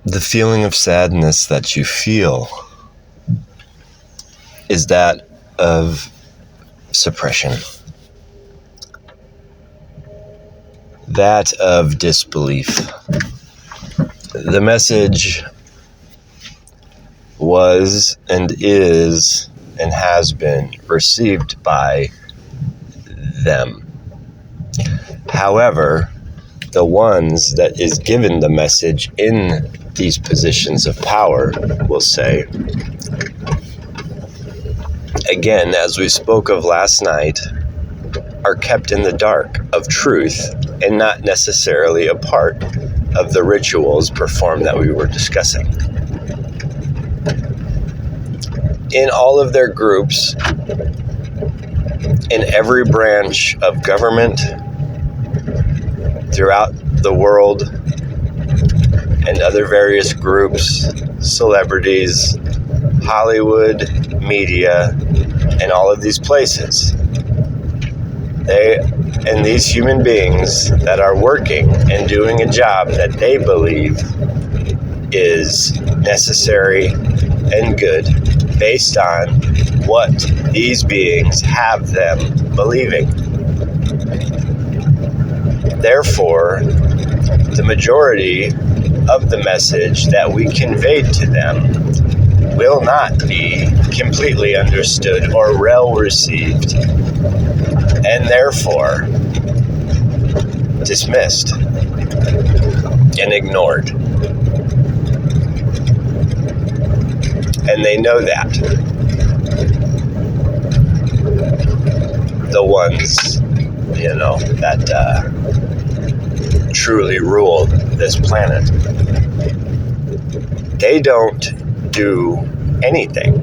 The feeling of sadness that you feel is that of suppression, that of disbelief. The message was and is and has been received by them. However, the ones that is given the message in these positions of power will say, again, as we spoke of last night, are kept in the dark of truth and not necessarily a part of the rituals performed that we were discussing. In all of their groups, in every branch of government, throughout the world, and other various groups, celebrities, Hollywood, media, and all of these places. They and these human beings that are working and doing a job that they believe is necessary and good based on what these beings have them believing. Therefore, the majority of the message that we conveyed to them will not be completely understood or well received, and therefore dismissed and ignored. And they know that. The ones, that truly rule this planet. They don't do anything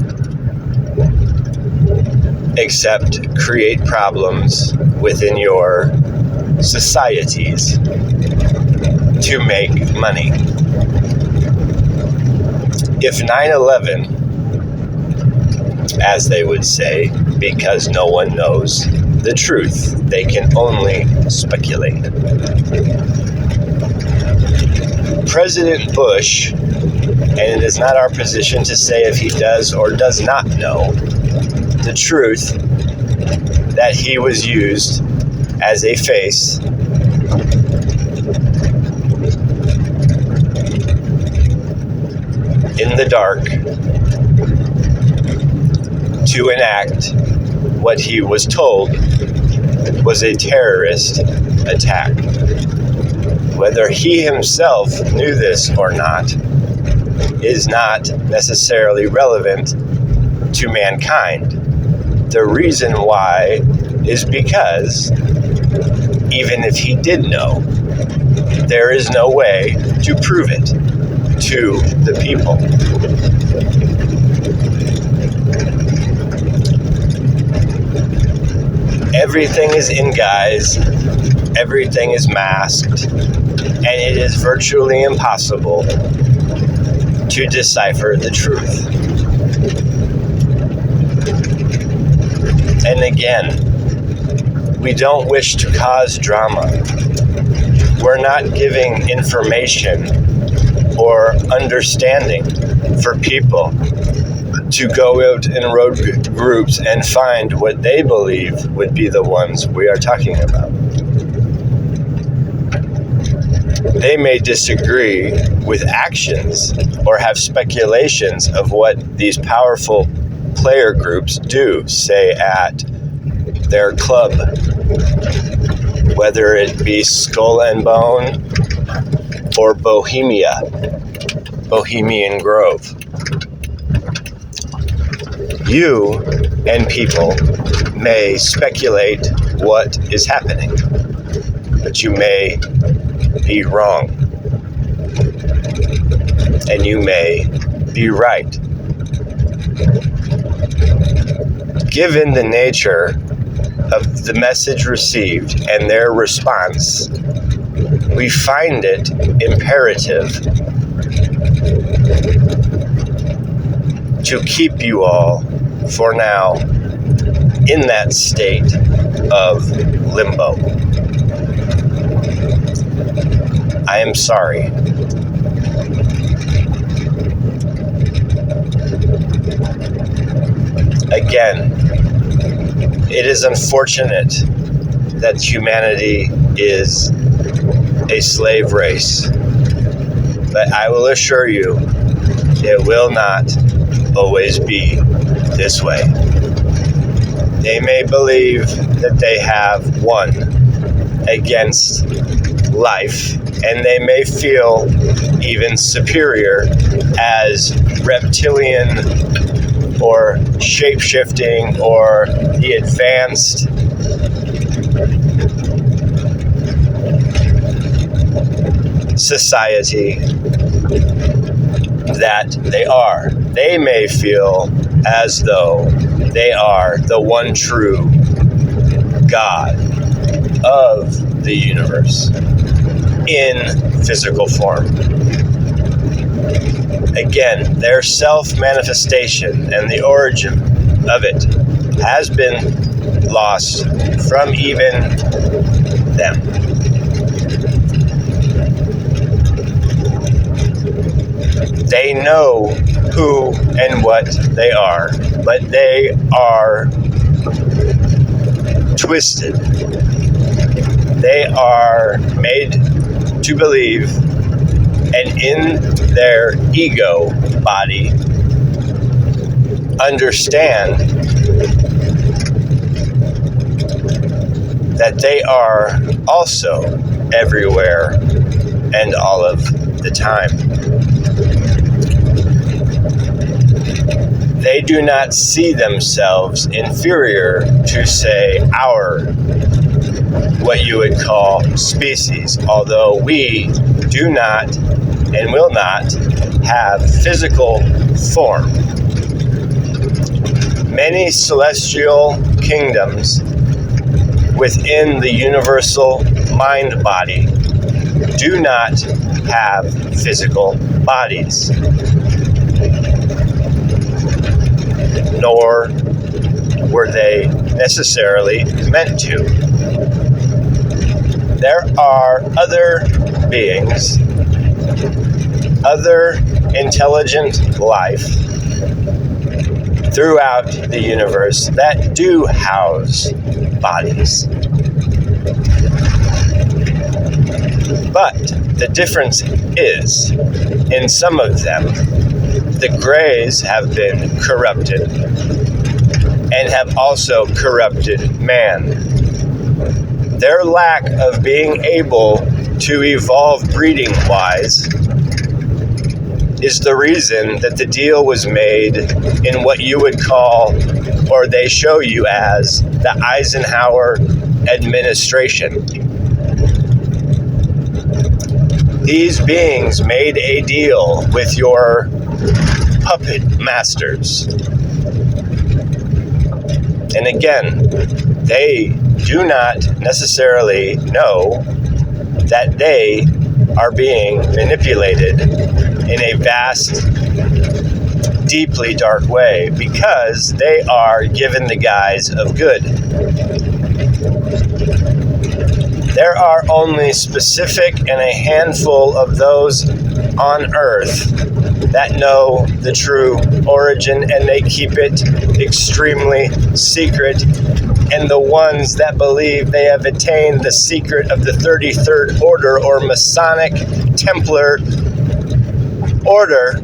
except create problems within your societies to make money. If 9/11, as they would say, because no one knows the truth, they can only speculate. President Bush, and it is not our position to say if he does or does not know the truth, that he was used as a face in the dark to enact what he was told was a terrorist attack. Whether he himself knew this or not is not necessarily relevant to mankind. The reason why is because even if he did know, there is no way to prove it to the people. Everything is in guise, everything is masked, and it is virtually impossible to decipher the truth. And again, we don't wish to cause drama. We're not giving information or understanding for people to go out in road groups and find what they believe would be the ones we are talking about. They may disagree with actions or have speculations of what these powerful player groups do, say at their club, whether it be Skull and Bone or Bohemian Grove. You and people may speculate what is happening, but you may be wrong, and you may be right. Given the nature of the message received and their response, we find it imperative to keep you all, for now, in that state of limbo. I am sorry. Again, it is unfortunate that humanity is a slave race, but I will assure you, it will not always be this way. They may believe that they have won against life, and they may feel even superior as reptilian or shape-shifting or the advanced society that they are. They may feel as though they are the one true God of the universe in physical form. Again, their self-manifestation and the origin of it has been lost from even them. They know who and what they are, but they are twisted. They are made to believe, and in their ego body understand that they are also everywhere and all of the time. They do not see themselves inferior to, say, our, what you would call species, although we do not and will not have physical form. Many celestial kingdoms within the universal mind body do not have physical bodies, nor were they necessarily meant to. There are other beings, other intelligent life throughout the universe that do house bodies. But the difference is, in some of them, the grays have been corrupted and have also corrupted man. Their lack of being able to evolve breeding-wise is the reason that the deal was made in what you would call, or they show you as, the Eisenhower administration. These beings made a deal with your puppet masters. And again, they do not necessarily know that they are being manipulated in a vast, deeply dark way because they are given the guise of good. There are only specific and a handful of those on Earth that know the true origin, and they keep it extremely secret. And the ones that believe they have attained the secret of the 33rd Order or Masonic Templar Order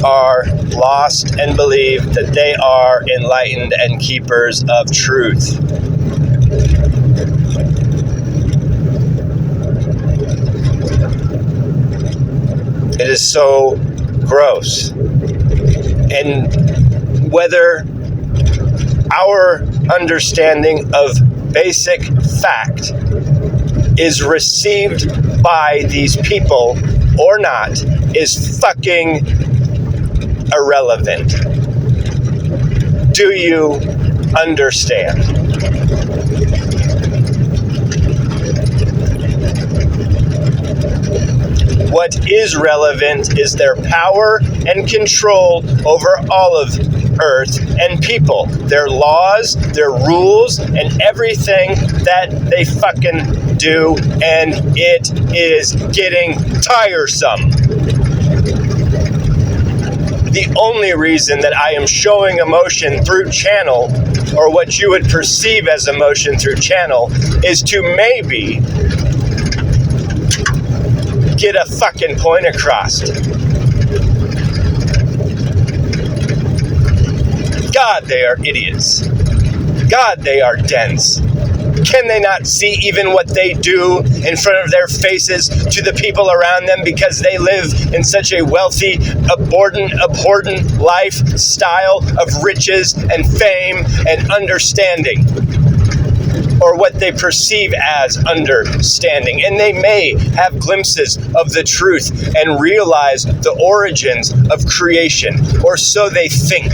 are lost and believe that they are enlightened and keepers of truth. It is so gross. And whether our understanding of basic fact is received by these people or not is fucking irrelevant. Do you understand? What is relevant is their power and control over all of Earth and people, their laws, their rules, and everything that they fucking do, and it is getting tiresome. The only reason that I am showing emotion through channel, or what you would perceive as emotion through channel, is to maybe get a fucking point across. God, they are idiots. God, they are dense. Can they not see even what they do in front of their faces to the people around them because they live in such a wealthy, abhorrent lifestyle of riches and fame and understanding? Or what they perceive as understanding. And they may have glimpses of the truth and realize the origins of creation, or so they think.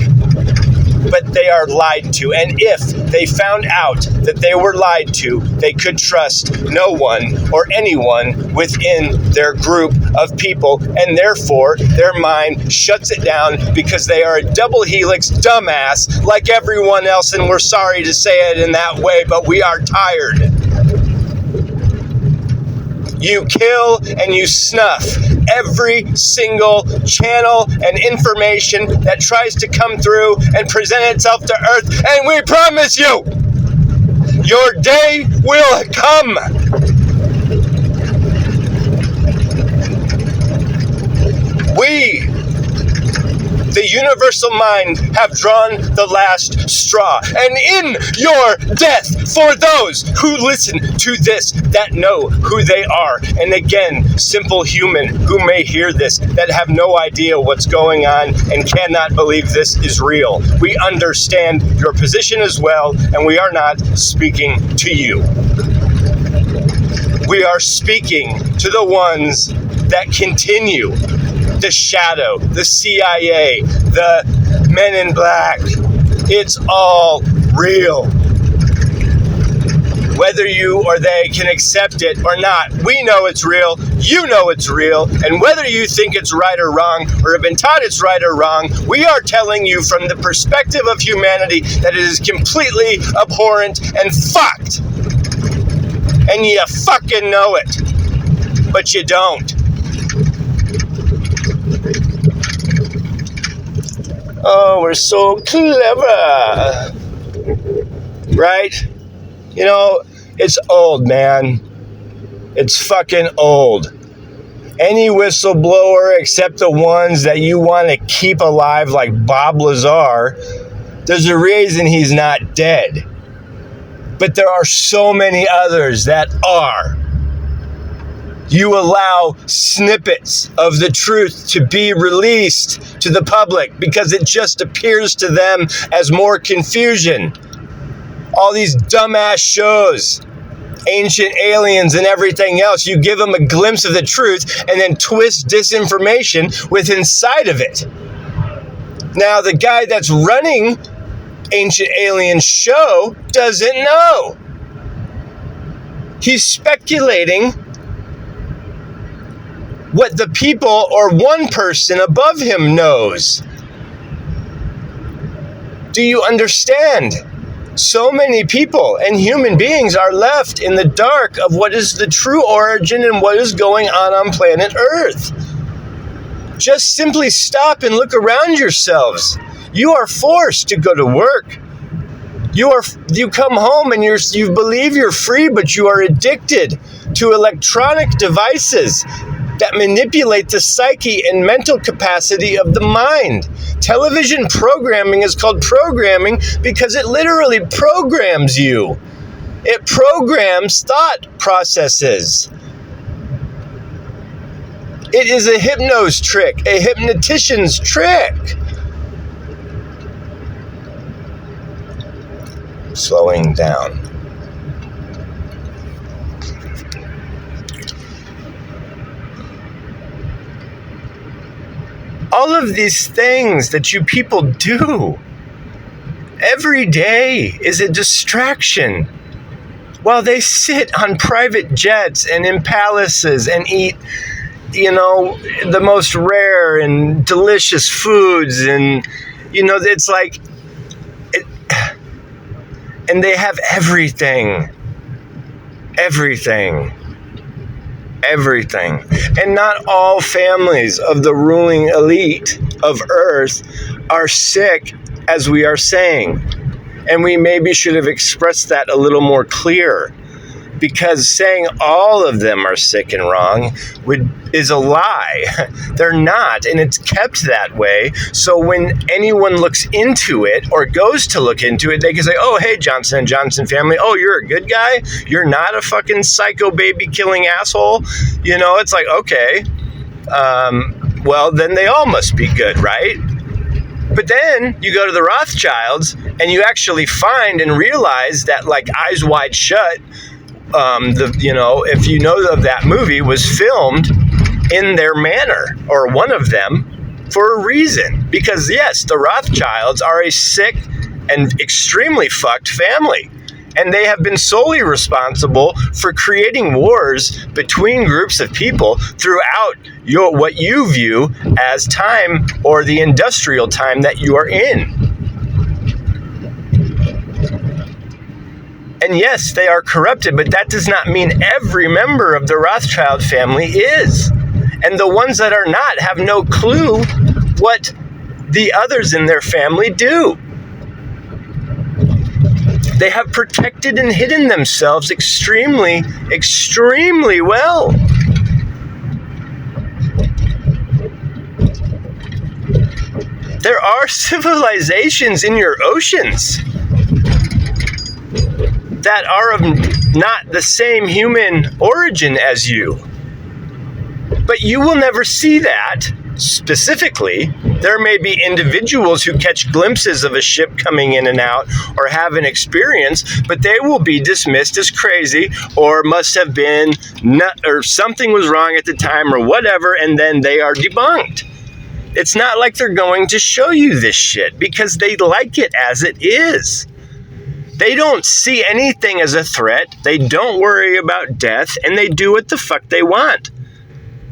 But they are lied to. And if they found out that they were lied to, they could trust no one or anyone within their group of people, and therefore their mind shuts it down because they are a double helix dumbass like everyone else, and we're sorry to say it in that way, but we are tired. You kill and you snuff every single channel and information that tries to come through and present itself to Earth, and we promise you, your day will come. We, the universal mind, have drawn the last straw. And in your death, for those who listen to this, that know who they are, and again, simple human who may hear this, that have no idea what's going on and cannot believe this is real, we understand your position as well, and we are not speaking to you. We are speaking to the ones that continue. The shadow, the CIA, the men in black. It's all real. Whether you or they can accept it or not, we know it's real, you know it's real, and whether you think it's right or wrong, or have been taught it's right or wrong, we are telling you from the perspective of humanity that it is completely abhorrent and fucked. And you fucking know it, but you don't. Oh, we're so clever. Right? You know, it's old, man. It's fucking old. Any whistleblower except the ones that you want to keep alive like Bob Lazar, there's a reason he's not dead. But there are so many others that are. You allow snippets of the truth to be released to the public because it just appears to them as more confusion. All these dumbass shows, Ancient Aliens and everything else, you give them a glimpse of the truth and then twist disinformation with inside of it. Now, the guy that's running Ancient Aliens show doesn't know. He's speculating what the people or one person above him knows. Do you understand? So many people and human beings are left in the dark of what is the true origin and what is going on planet Earth. Just simply stop and look around yourselves. You are forced to go to work. You come home and you believe you're free, but you are addicted to electronic devices that manipulate the psyche and mental capacity of the mind. Television programming is called programming because it literally programs you. It programs thought processes. It is a hypnosis trick, a hypnotician's trick. Slowing down. All of these things that you people do every day is a distraction while they sit on private jets and in palaces and eat, the most rare and delicious foods. And, it's like, and they have everything. Everything. Everything. And not all families of the ruling elite of Earth are sick, as we are saying. And we maybe should have expressed that a little more clear, because saying all of them are sick and wrong is a lie. They're not, and it's kept that way. So when anyone looks into it or goes to look into it, they can say, oh, hey, Johnson & Johnson family, oh, you're a good guy? You're not a fucking psycho baby killing asshole? You know, it's like, okay, well, then they all must be good, right? But then you go to the Rothschilds and you actually find and realize that, like, Eyes Wide Shut, if you know of that movie, was filmed in their manor, or one of them, for a reason. Because yes, the Rothschilds are a sick and extremely fucked family, and they have been solely responsible for creating wars between groups of people throughout what you view as time, or the industrial time that you are in. And yes, they are corrupted, but that does not mean every member of the Rothschild family is. And the ones that are not have no clue what the others in their family do. They have protected and hidden themselves extremely, extremely well. There are civilizations in your oceans that are of not the same human origin as you. But you will never see that specifically. There may be individuals who catch glimpses of a ship coming in and out or have an experience, but they will be dismissed as crazy, or must have been or something was wrong at the time, or whatever, and then they are debunked. It's not like they're going to show you this shit, because they like it as it is. They don't see anything as a threat. They don't worry about death, and they do what the fuck they want.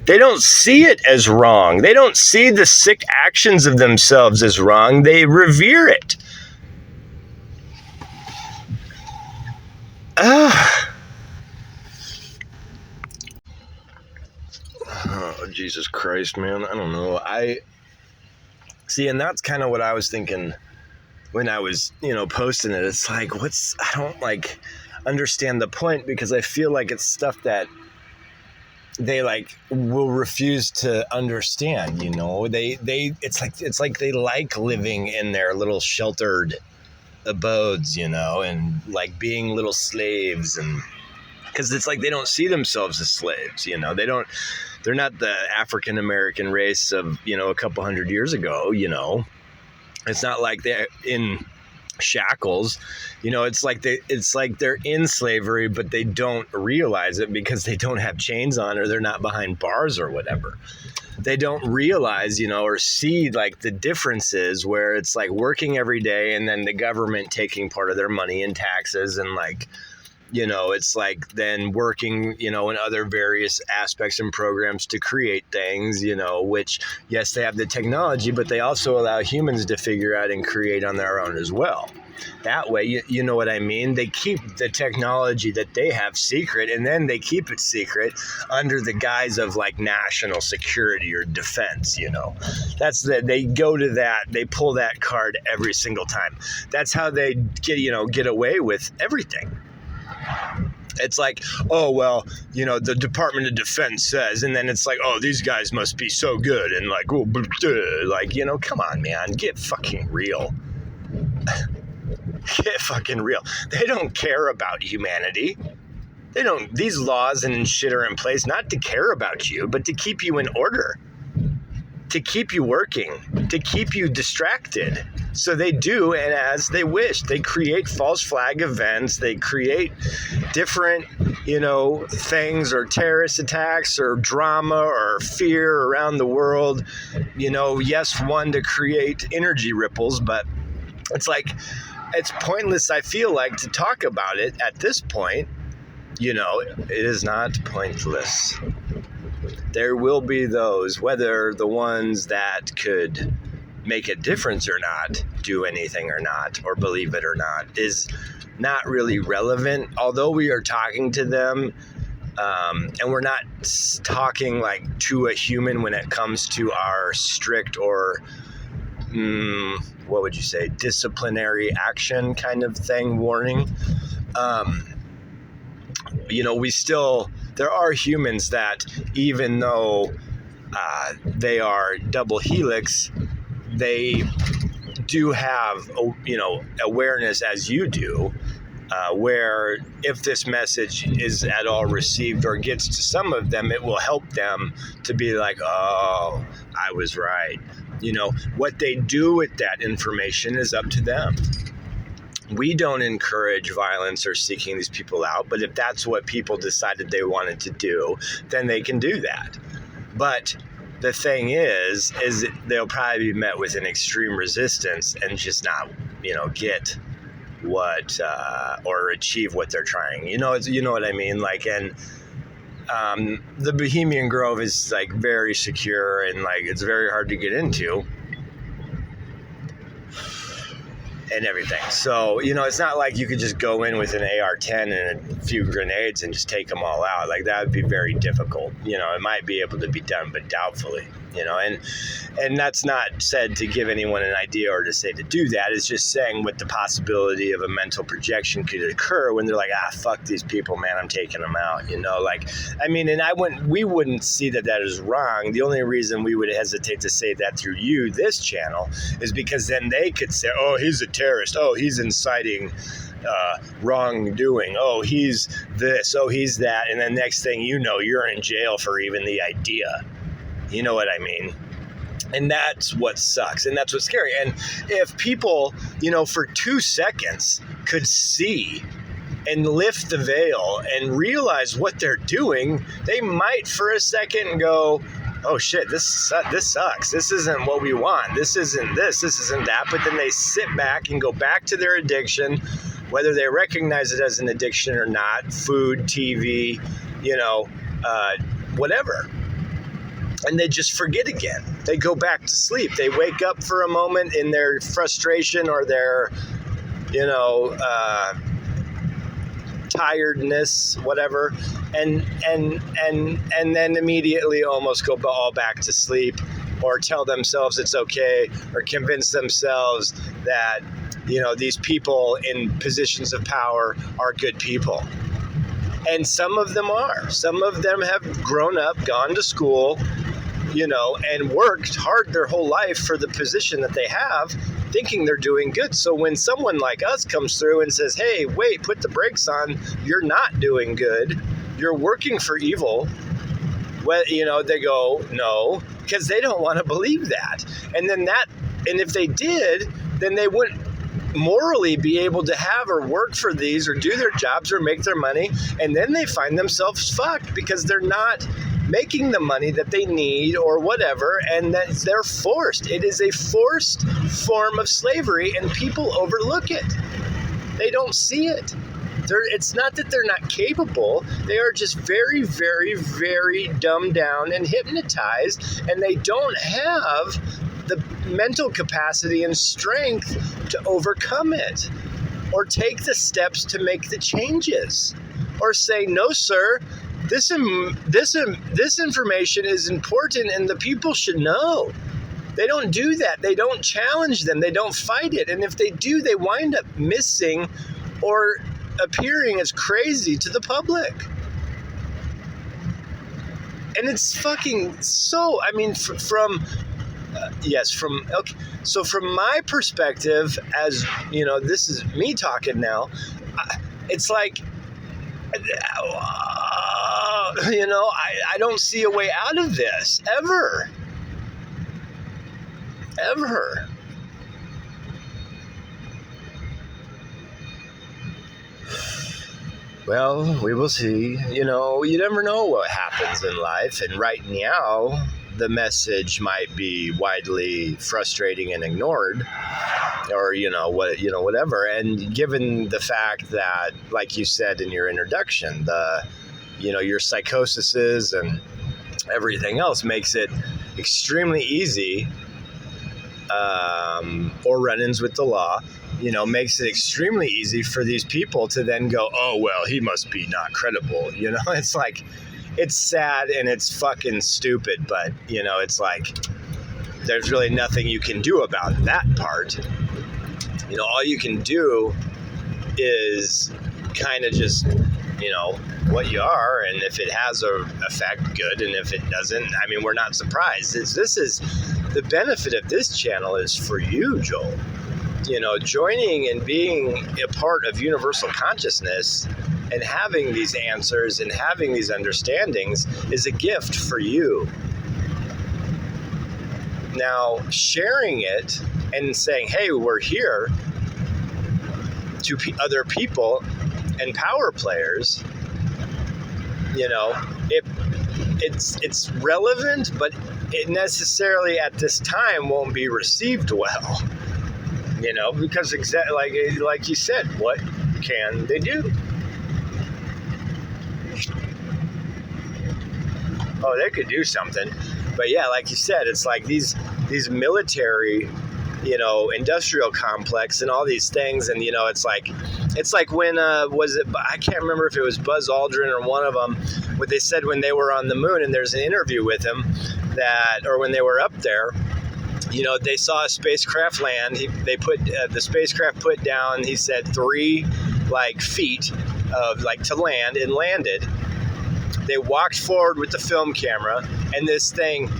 They don't see it as wrong. They don't see the sick actions of themselves as wrong. They revere it. Oh, Jesus Christ, man. I don't know. See, and that's kind of what I was thinking when I was, posting it. It's like, I don't understand the point, because I feel like it's stuff that they will refuse to understand. It's like they like living in their little sheltered abodes, and being little slaves, and because it's like they don't see themselves as slaves. They're not the African American race of a couple hundred years ago. It's not like they're in shackles. It's like they're in slavery, but they don't realize it because they don't have chains on, or they're not behind bars or whatever. They don't realize, or see the differences, where it's like working every day and then the government taking part of their money in taxes, and it's like then working, in other various aspects and programs to create things, which, yes, they have the technology, but they also allow humans to figure out and create on their own as well. That way, you know what I mean? They keep the technology that they have secret, and then they keep it secret under the guise of national security or defense. They go to that, they pull that card every single time. That's how they get away with everything. It's like, oh, well, the Department of Defense says, and then it's like, oh, these guys must be so good, and come on, man, get fucking real. Get fucking real. They don't care about humanity. These laws and shit are in place not to care about you, but to keep you in order, to keep you working, to keep you distracted. So they do, and as they wish, they create false flag events. They create different, things, or terrorist attacks, or drama, or fear around the world. Yes, one, to create energy ripples, but it's like, it's pointless, I feel like, to talk about it at this point. It is not pointless. There will be those, whether the ones that could make a difference or not, do anything or not, or believe it or not, is not really relevant, although we are talking to them. And we're not talking like to a human when it comes to our strict or what would you say, disciplinary action kind of thing, warning. There are humans that, even though they are double helix, they do have, awareness as you do, where if this message is at all received or gets to some of them, it will help them to be like, oh, I was right. What they do with that information is up to them. We don't encourage violence or seeking these people out, but if that's what people decided they wanted to do, then they can do that. But the thing is they'll probably be met with an extreme resistance and just not, get what or achieve what they're trying. You know what I mean? Like, and the Bohemian Grove is like very secure and like it's very hard to get into. And everything. So, it's not like you could just go in with an AR-10 and a few grenades and just take them all out. Like, that would be very difficult. It might be able to be done, but doubtfully, and that's not said to give anyone an idea or to say to do that. It's just saying what the possibility of a mental projection could occur when they're like, fuck these people, man, I'm taking them out, and we wouldn't see that is wrong. The only reason we would hesitate to say that through this channel, is because then they could say, oh, he's a terrorist. Oh, he's inciting wrongdoing. Oh, he's this. Oh, he's that. And then next thing you know, you're in jail for even the idea. You know what I mean? And that's what sucks. And that's what's scary. And if people, for 2 seconds could see and lift the veil and realize what they're doing, they might for a second go, oh shit, this sucks. This isn't what we want. This isn't that. But then they sit back and go back to their addiction, whether they recognize it as an addiction or not, food, TV, whatever. And they just forget again. They go back to sleep. They wake up for a moment in their frustration or their, tiredness, whatever, and then immediately almost go all back to sleep, or tell themselves it's okay, or convince themselves that these people in positions of power are good people. And some of them are. Some of them have grown up, gone to school, and worked hard their whole life for the position that they have, thinking they're doing good. So when someone like us comes through and says, hey, wait, put the brakes on, you're not doing good, you're working for evil, well, they go, no, because they don't want to believe that. And if they did, then they wouldn't morally be able to have or work for these or do their jobs or make their money. And then they find themselves fucked because they're not making the money that they need or whatever, and that they're forced. It is a forced form of slavery, and people overlook it. They don't see it. It's not that they're not capable. They are just very, very, very dumbed down and hypnotized, and they don't have the mental capacity and strength to overcome it, or take the steps to make the changes, or say, no, sir, this information is important and the people should know. They don't do that. They don't challenge them. They don't fight it. And if they do, they wind up missing or appearing as crazy to the public. And it's fucking so, so from my perspective, as this is me talking now, it's like, I don't see a way out of this ever. Well, we will see. You never know what happens in life, and right now the message might be widely frustrating and ignored, or whatever. And given the fact that, like you said in your introduction, your psychoses and everything else makes it extremely easy, or run-ins with the law, makes it extremely easy for these people to then go, oh, well, he must be not credible. It's like, it's sad and it's fucking stupid, but, it's like, there's really nothing you can do about that part. All you can do is kind of just, what you are, and if it has a effect, good, and if it doesn't, we're not surprised. This is the benefit of this channel is for you, Joel. Joining and being a part of universal consciousness and having these answers and having these understandings is a gift for you. Now, sharing it and saying, hey, we're here to other people and power players, it's relevant, but it necessarily at this time won't be received well. Because like you said, what can they do? Oh, they could do something. But yeah, like you said, it's like these military, industrial complex and all these things. And, it's like when, I can't remember if it was Buzz Aldrin or one of them, what they said when they were on the moon, and there's an interview with him or when they were up there, they saw a spacecraft land. They put the spacecraft put down, he said, 3 feet of to land, and landed. They walked forward with the film camera, and this thing,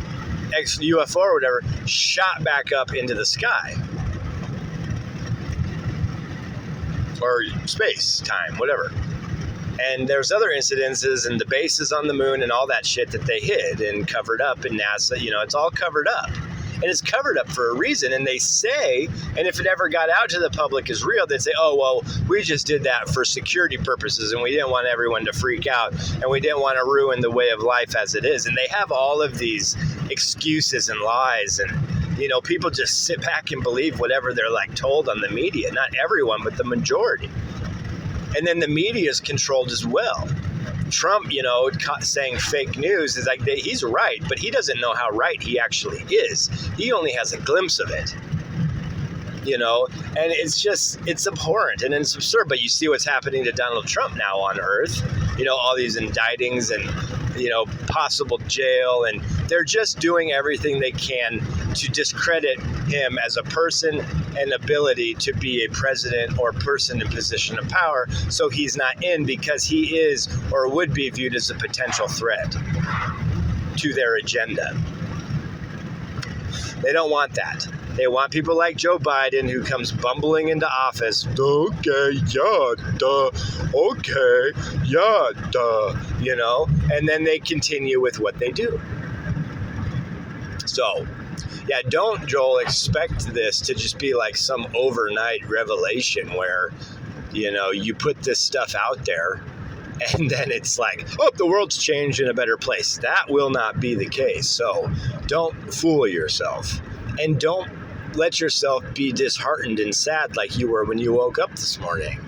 UFO or whatever, shot back up into the sky. Or space, time, whatever. And there's other incidences and the bases on the moon and all that shit that they hid and covered up in NASA. It's all covered up. And it's covered up for a reason. And they say, and if it ever got out to the public is real, they'd say, oh, well, we just did that for security purposes, and we didn't want everyone to freak out, and we didn't want to ruin the way of life as it is. And they have all of these excuses and lies, and people just sit back and believe whatever they're told on the media. Not everyone, but the majority. And then the media is controlled as well. Trump, saying fake news is he's right, but he doesn't know how right he actually is. He only has a glimpse of it, and it's abhorrent and it's absurd. But you see what's happening to Donald Trump now on Earth, all these indictings and, possible jail, and they're just doing everything they can to discredit him as a person and ability to be a president or person in position of power. So he's not in, because he is or would be viewed as a potential threat to their agenda. They don't want that. They want people like Joe Biden, who comes bumbling into office. Okay, yeah, duh. Okay, yeah, duh. And then they continue with what they do. So, yeah, don't, Joel, expect this to just be like some overnight revelation where, you put this stuff out there and then it's like, oh, the world's changed in a better place. That will not be the case. So don't fool yourself, and don't let yourself be disheartened and sad like you were when you woke up this morning,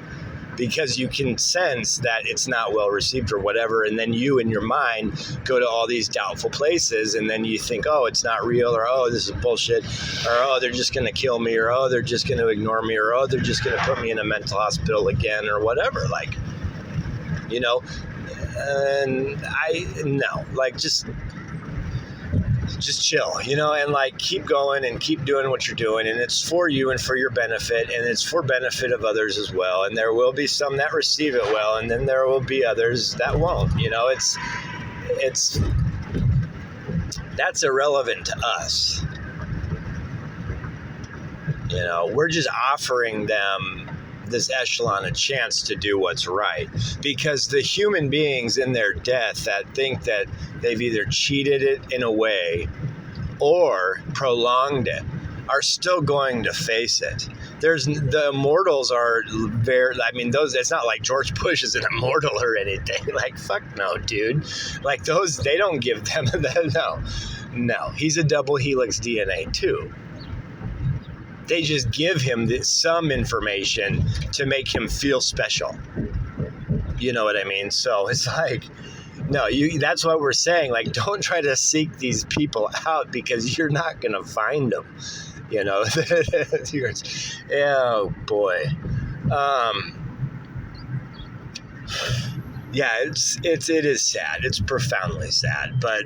because you can sense that it's not well received or whatever. And then you in your mind go to all these doubtful places, and then you think, oh, it's not real, or oh, this is bullshit, or oh, they're just going to kill me, or oh, they're just going to ignore me, or oh, they're just going to put me in a mental hospital again, or whatever. And just chill, and keep going and keep doing what you're doing. And it's for you and for your benefit, and it's for benefit of others as well. And there will be some that receive it well, and then there will be others that won't. That's irrelevant to us. We're just offering them, this echelon, a chance to do what's right, because the human beings in their death that think that they've either cheated it in a way or prolonged it are still going to face it. The immortals are very, it's not like George Bush is an immortal or anything. Fuck no, dude. Those, they don't give them no, he's a double helix DNA too. They just give him some information to make him feel special. You know what I mean? So it's no, that's what we're saying. Don't try to seek these people out, because you're not going to find them. you know. Oh boy. Yeah, it is sad. It's profoundly sad, but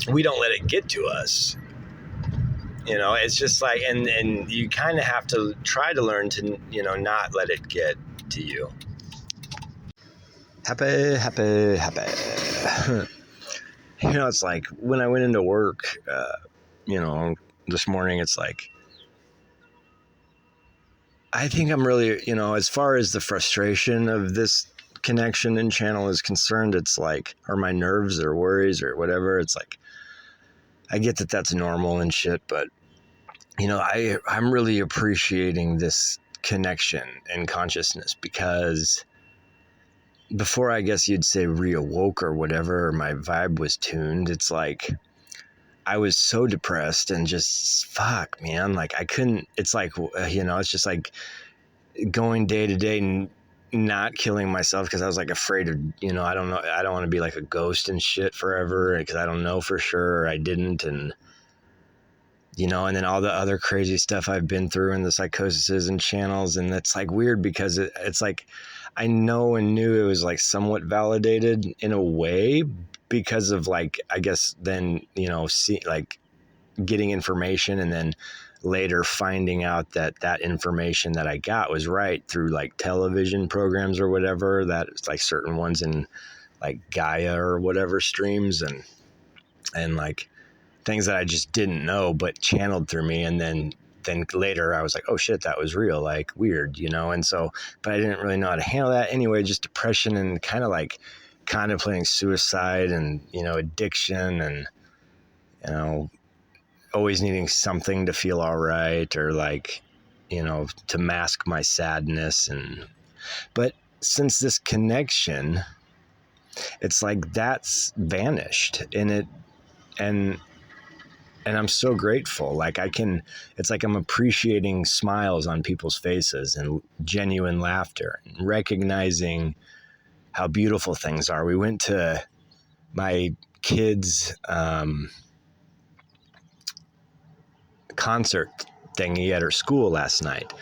we don't let it get to us. You know, it's just like, and you kind of have to try to learn to, you know, not let it get to you. Happy. You know, it's like when I went into work, you know, this morning, it's like, I think I'm really, you know, as far as the frustration of this connection and channel is concerned, it's like, or my nerves or worries or whatever, it's like, I get that that's normal and shit, but, you know, I'm really appreciating this connection and consciousness, because before, I guess you'd say reawoke or whatever, or my vibe was tuned, it's like I was so depressed and just fuck, man, like I couldn't, it's like, you know, it's just like going day to day and not killing myself because I was like afraid of, you know, I don't know, I don't want to be like a ghost and shit forever because I don't know for sure, or I didn't, and you know, and then all the other crazy stuff I've been through and the psychoses and channels, and it's like weird because it's like I know and knew it was like somewhat validated in a way because of like, I guess then, you know, see, like getting information and then later finding out that that information that I got was right through like television programs or whatever, that it's like certain ones in like Gaia or whatever streams, and like things that I just didn't know but channeled through me, and then later I was like, oh shit, that was real, like weird, you know. And so, but I didn't really know how to handle that anyway, just depression and kind of like contemplating suicide and, you know, addiction and, you know, always needing something to feel all right, or like, you know, to mask my sadness. And but since this connection, it's like that's vanished, and I'm so grateful. Like it's like I'm appreciating smiles on people's faces and genuine laughter, and recognizing how beautiful things are. We went to my kids' concert thingy at her school last night,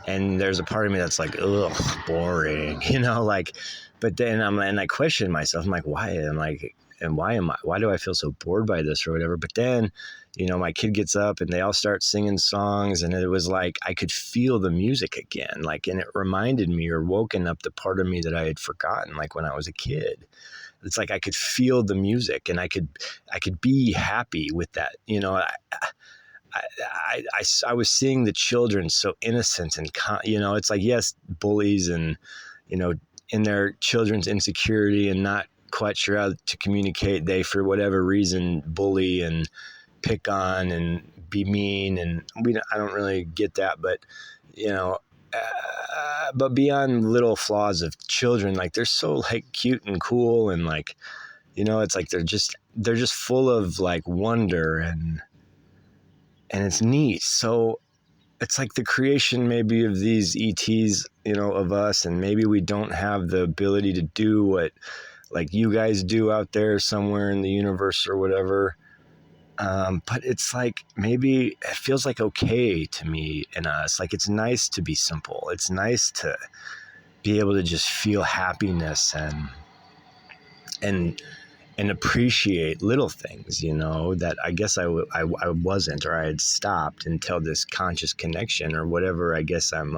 and there's a part of me that's like, ugh, boring, you know, like, but then I question myself. I'm like, why? I'm like, and why do I feel so bored by this or whatever? But then, you know, my kid gets up and they all start singing songs, and it was like I could feel the music again, like, and it reminded me or woken up the part of me that I had forgotten, like when I was a kid. It's like I could feel the music, and I could be happy with that, you know. I was seeing the children so innocent and, you know, it's like, yes, bullies and, you know, in their children's insecurity and not quite sure how to communicate, they, for whatever reason, bully and pick on and be mean. And I don't really get that, but, you know, but beyond little flaws of children, like they're so like cute and cool, and like, you know, it's like they're just full of like wonder, and it's neat. So it's like the creation maybe of these ETs, you know, of us, and maybe we don't have the ability to do what like you guys do out there somewhere in the universe or whatever. But it's like, maybe it feels like okay to me and us. Like, it's nice to be simple. It's nice to be able to just feel happiness and appreciate little things, you know, that I guess I wasn't, or I had stopped until this conscious connection or whatever, I guess I'm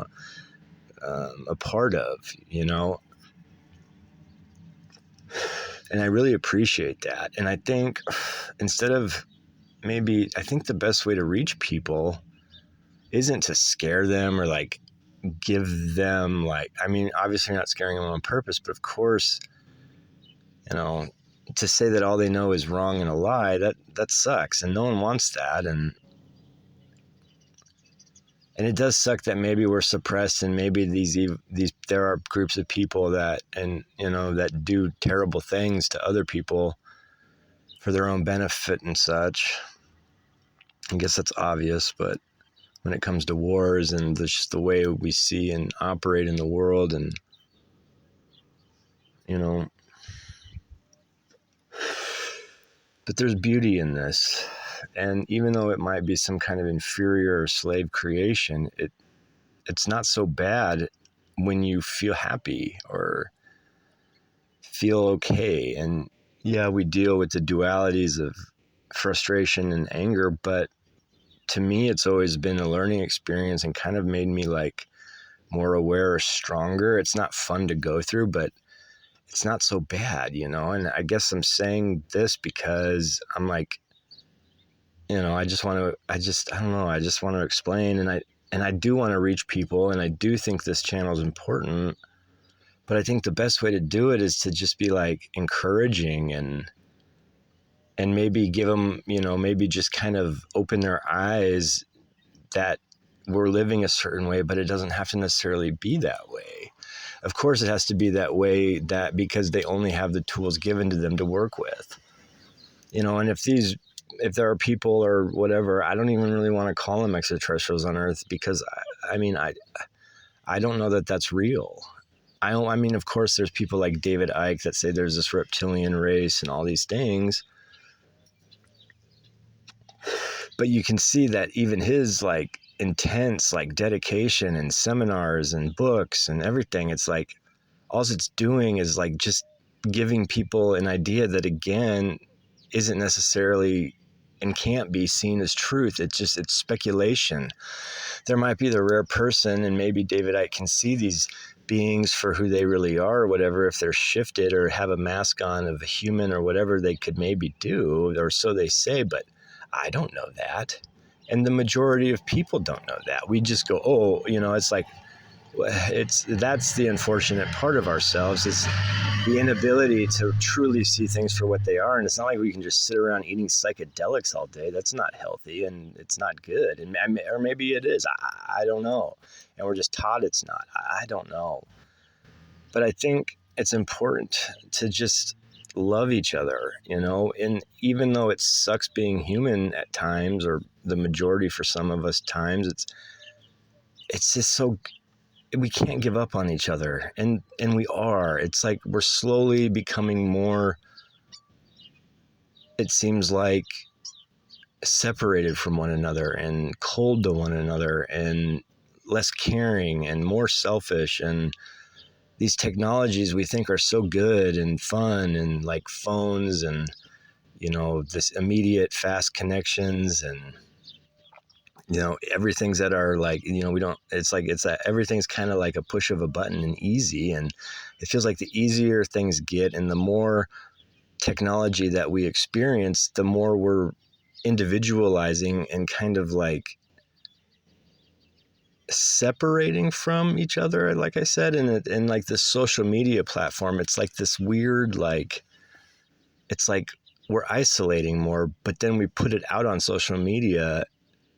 a part of, you know. And I really appreciate that. And I think I think the best way to reach people isn't to scare them or like give them like, I mean, obviously not scaring them on purpose, but of course, you know, to say that all they know is wrong and a lie, that sucks, and no one wants that. And it does suck that maybe we're suppressed, and maybe these there are groups of people that, and you know, that do terrible things to other people for their own benefit and such. I guess that's obvious, but when it comes to wars and just the way we see and operate in the world, and you know, but there's beauty in this, And even though it might be some kind of inferior slave creation, it's not so bad when you feel happy or feel okay. And yeah, we deal with the dualities of frustration and anger, but to me, it's always been a learning experience and kind of made me like more aware or stronger. It's not fun to go through, but it's not so bad, you know? And I guess I'm saying this because I'm like, you know, I don't know, I just want to explain, and I do want to reach people, and I do think this channel is important, but I think the best way to do it is to just be like encouraging and maybe give them, you know, maybe just kind of open their eyes that we're living a certain way, but it doesn't have to necessarily be that way. Of course, it has to be that way that because they only have the tools given to them to work with, you know. And if there are people or whatever, I don't even really want to call them extraterrestrials on Earth because I don't know that that's real. I mean, of course, there's people like David Icke that say there's this reptilian race and all these things, but you can see that even his like intense like dedication and seminars and books and everything, it's like all it's doing is like just giving people an idea that again isn't necessarily and can't be seen as truth. It's speculation. There might be the rare person, and maybe David Icke can see these beings for who they really are or whatever. If they're shifted or have a mask on of a human or whatever, they could maybe do, or so they say, but I don't know that. And the majority of people don't know that. We just go, oh, you know, it's like, that's the unfortunate part of ourselves, is the inability to truly see things for what they are. And it's not like we can just sit around eating psychedelics all day. That's not healthy and it's not good. And or maybe it is. I don't know. And we're just taught it's not. I don't know. But I think it's important to just love each other, you know. And even though it sucks being human at times, or the majority for some of us times, it's just so, we can't give up on each other, and we are. It's like we're slowly becoming more, it seems like, separated from one another and cold to one another and less caring and more selfish. And these technologies we think are so good and fun, and like phones and, you know, this immediate fast connections, and you know, everything's at our, like, you know, we don't, it's like, everything's kind of like a push of a button and easy. And it feels like the easier things get and the more technology that we experience, the more we're individualizing and kind of like separating from each other, like I said. And like this social media platform, it's like this weird, like, it's like we're isolating more, but then we put it out on social media,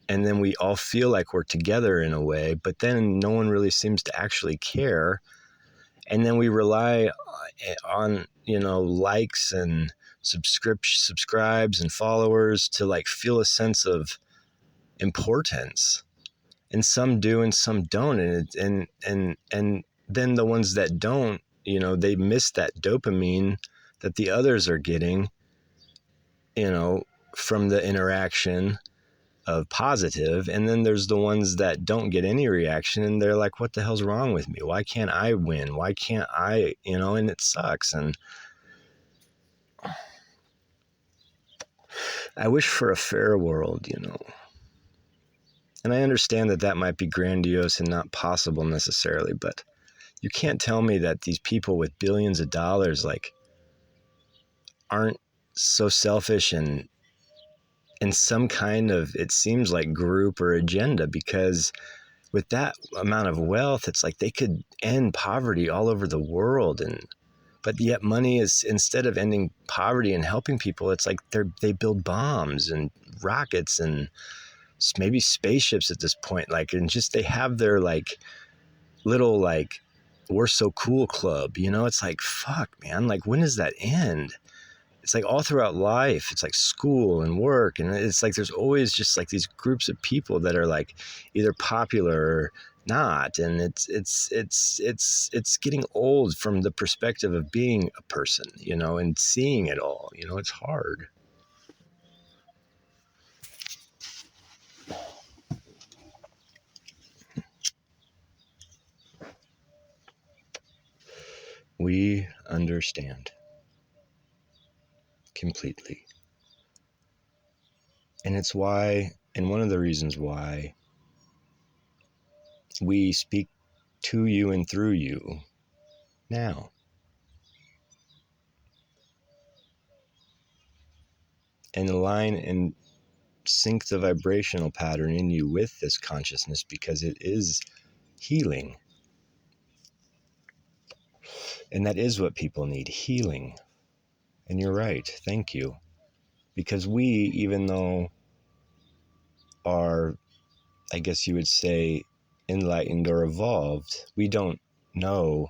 and then we all feel like we're together in a way, but then no one really seems to actually care. And then we rely on, you know, likes and subscribes and followers to like feel a sense of importance. And some do and some don't. And then the ones that don't, you know, they miss that dopamine that the others are getting, you know, from the interaction of positive. And then there's the ones that don't get any reaction, and they're like, what the hell's wrong with me? Why can't I win? Why can't I, you know? And it sucks. And I wish for a fair world, you know. And I understand that that might be grandiose and not possible necessarily, but you can't tell me that these people with billions of dollars like aren't so selfish and in some kind of, it seems like, group or agenda. Because with that amount of wealth, it's like they could end poverty all over the world. But yet money is, instead of ending poverty and helping people, it's like they build bombs and rockets and maybe spaceships at this point. Like, and just, they have their like little, like, we're so cool club, you know. It's like, fuck, man, like, when does that end? It's like all throughout life, it's like school and work, and it's like there's always just like these groups of people that are like either popular or not. And it's getting old from the perspective of being a person, you know, and seeing it all, you know. It's hard. We understand completely. And it's why, and one of the reasons why we speak to you and through you now. And align and sync the vibrational pattern in you with this consciousness, because it is healing. And that is what people need, healing. And you're right. Thank you. Because we, even though are, I guess you would say, enlightened or evolved, we don't know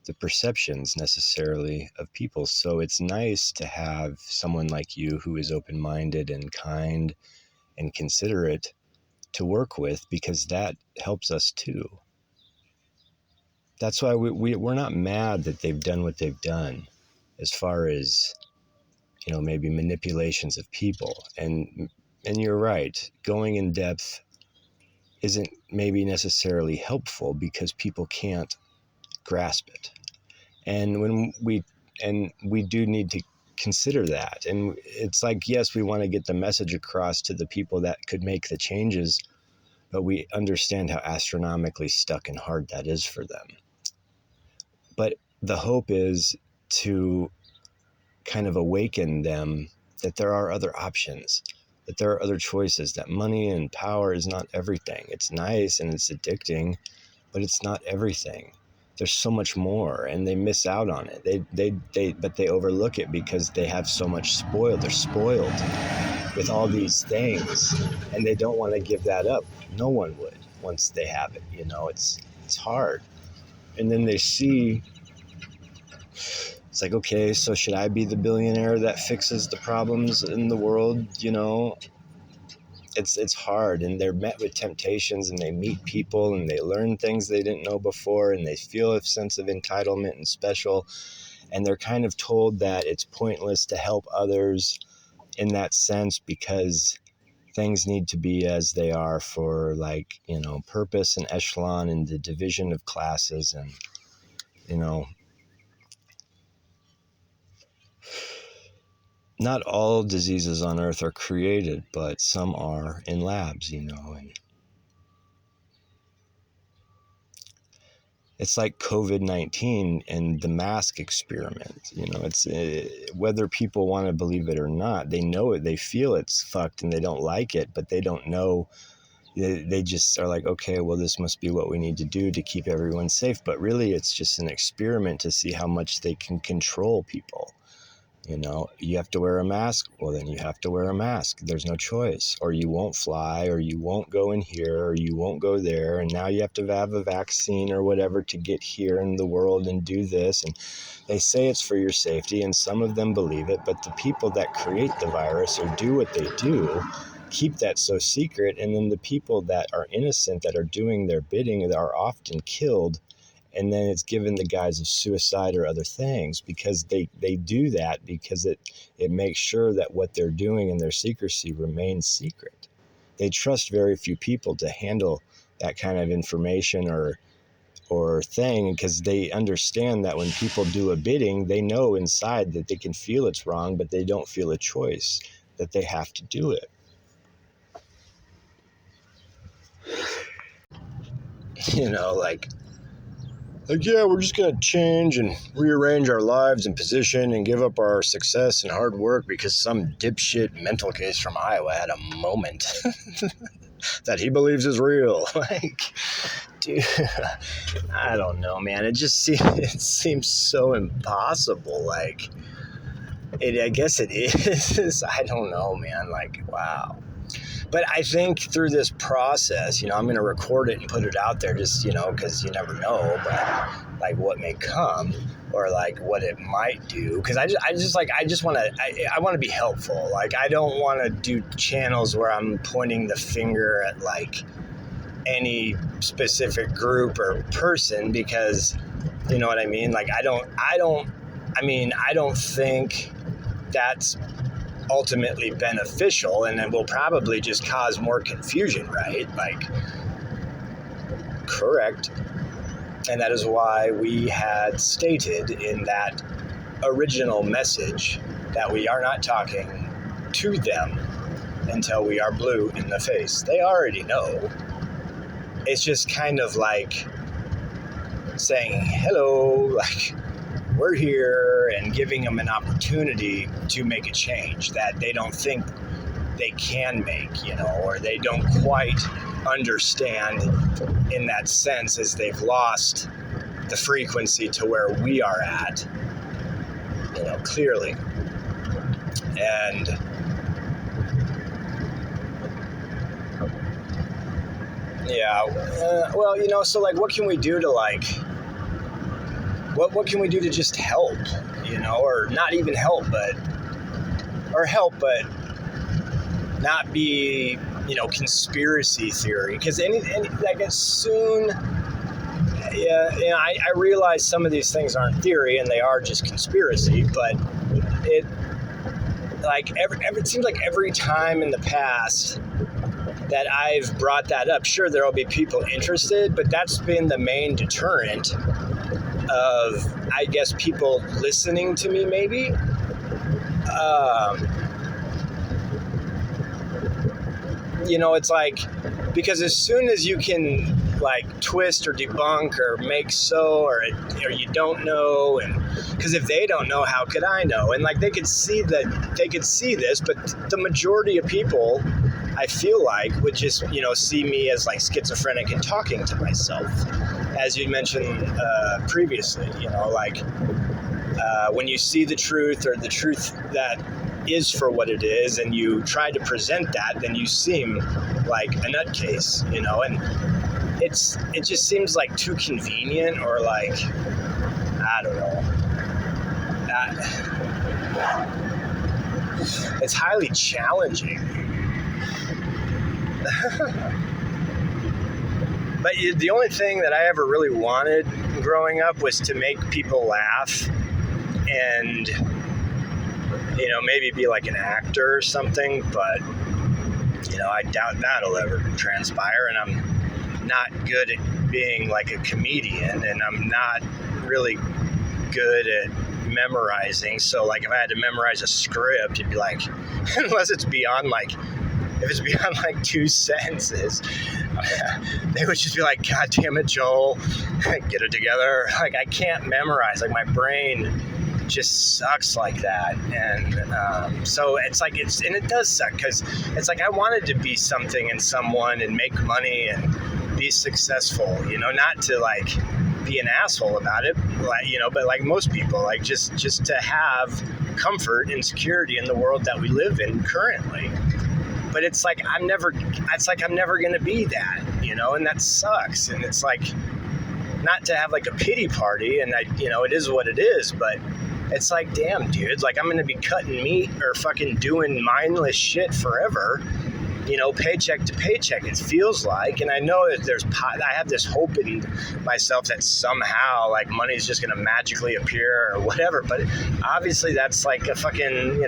the perceptions necessarily of people. So it's nice to have someone like you who is open-minded and kind and considerate to work with, because that helps us too. That's why we're not mad that they've done what they've done, as far as, maybe manipulations of people. And you're right, going in depth isn't maybe necessarily helpful because people can't grasp it. And we do need to consider that. And it's like, yes, we want to get the message across to the people that could make the changes, but we understand how astronomically stuck and hard that is for them. But the hope is to kind of awaken them that there are other options, that there are other choices, that money and power is not everything. It's nice and it's addicting, but it's not everything. There's so much more, and they miss out on it. But they overlook it because they have so much spoiled. They're spoiled with all these things, and they don't want to give that up. No one would once they have it. It's hard. And then they see, it's like, okay, so should I be the billionaire that fixes the problems in the world? It's hard, and they're met with temptations, and they meet people, and they learn things they didn't know before, and they feel a sense of entitlement and special, and they're kind of told that it's pointless to help others in that sense, because things need to be as they are for, purpose and echelon and the division of classes. And not all diseases on earth are created, but some are in labs, and it's like COVID-19 and the mask experiment. It's whether people want to believe it or not, they know it, they feel it's fucked and they don't like it, but they don't know. They just are like, okay, well, this must be what we need to do to keep everyone safe. But really, it's just an experiment to see how much they can control people. You have to wear a mask. Well, then you have to wear a mask. There's no choice. Or you won't fly, or you won't go in here, or you won't go there. And now you have to have a vaccine or whatever to get here in the world and do this. And they say it's for your safety, and some of them believe it. But the people that create the virus or do what they do keep that so secret. And then the people that are innocent, that are doing their bidding, are often killed. And then it's given the guise of suicide or other things, because they do that because it makes sure that what they're doing in their secrecy remains secret. They trust very few people to handle that kind of information or thing, because they understand that when people do a bidding, they know inside that they can feel it's wrong, but they don't feel a choice, that they have to do it. Yeah, we're just going to change and rearrange our lives and position and give up our success and hard work because some dipshit mental case from Iowa had a moment that he believes is real. Dude, I don't know, man. It seems so impossible. I guess it is. I don't know, man. Wow. But I think through this process, I'm going to record it and put it out there just, because you never know, but what may come or what it might do. Because I just want to be helpful. I don't want to do channels where I'm pointing the finger at any specific group or person, because you know what I mean? I don't think that's ultimately beneficial, and it will probably just cause more confusion, right? Correct. And that is why we had stated in that original message that we are not talking to them until we are blue in the face. They already know. It's just kind of like saying, hello, like, we're here, and giving them an opportunity to make a change that they don't think they can make, or they don't quite understand in that sense, as they've lost the frequency to where we are at, clearly. And so like, what can we do to like, what can we do to just help, or not even help, but not be, conspiracy theory, because like as soon, I realize some of these things aren't theory and they are just conspiracy, but it seems like every time in the past that I've brought that up, sure, there will be people interested, but that's been the main deterrent of, I guess, people listening to me, maybe. It's like, because as soon as you can like twist or debunk or make so, or you don't know, and because if they don't know, how could I know? And like, they could see this, but the majority of people, I feel like, would just, see me as like schizophrenic and talking to myself, as you mentioned previously, when you see the truth, or the truth that is for what it is, and you try to present that, then you seem like a nutcase, and it just seems like too convenient, or like, I don't know. It's highly challenging. But the only thing that I ever really wanted growing up was to make people laugh, and maybe be like an actor or something, but I doubt that'll ever transpire, and I'm not good at being like a comedian, and I'm not really good at memorizing. So like, if I had to memorize a script, it'd be like, unless it's beyond like, if it's beyond like 2 sentences, they would just be like, God damn it, Joel, get it together. Like, I can't memorize. Like, my brain just sucks like that. And so it's like, and it does suck, because it's like, I wanted to be something and someone and make money and be successful, not to like be an asshole about it, but like most people, like just to have comfort and security in the world that we live in currently. But it's like, I'm never going to be that, and that sucks. And it's like, not to have like a pity party, and it is what it is, but it's like, damn, dude, like, I'm going to be cutting meat or fucking doing mindless shit forever, paycheck to paycheck, it feels like. And I know that I have this hope in myself that somehow like money's just going to magically appear or whatever. But obviously that's like a fucking,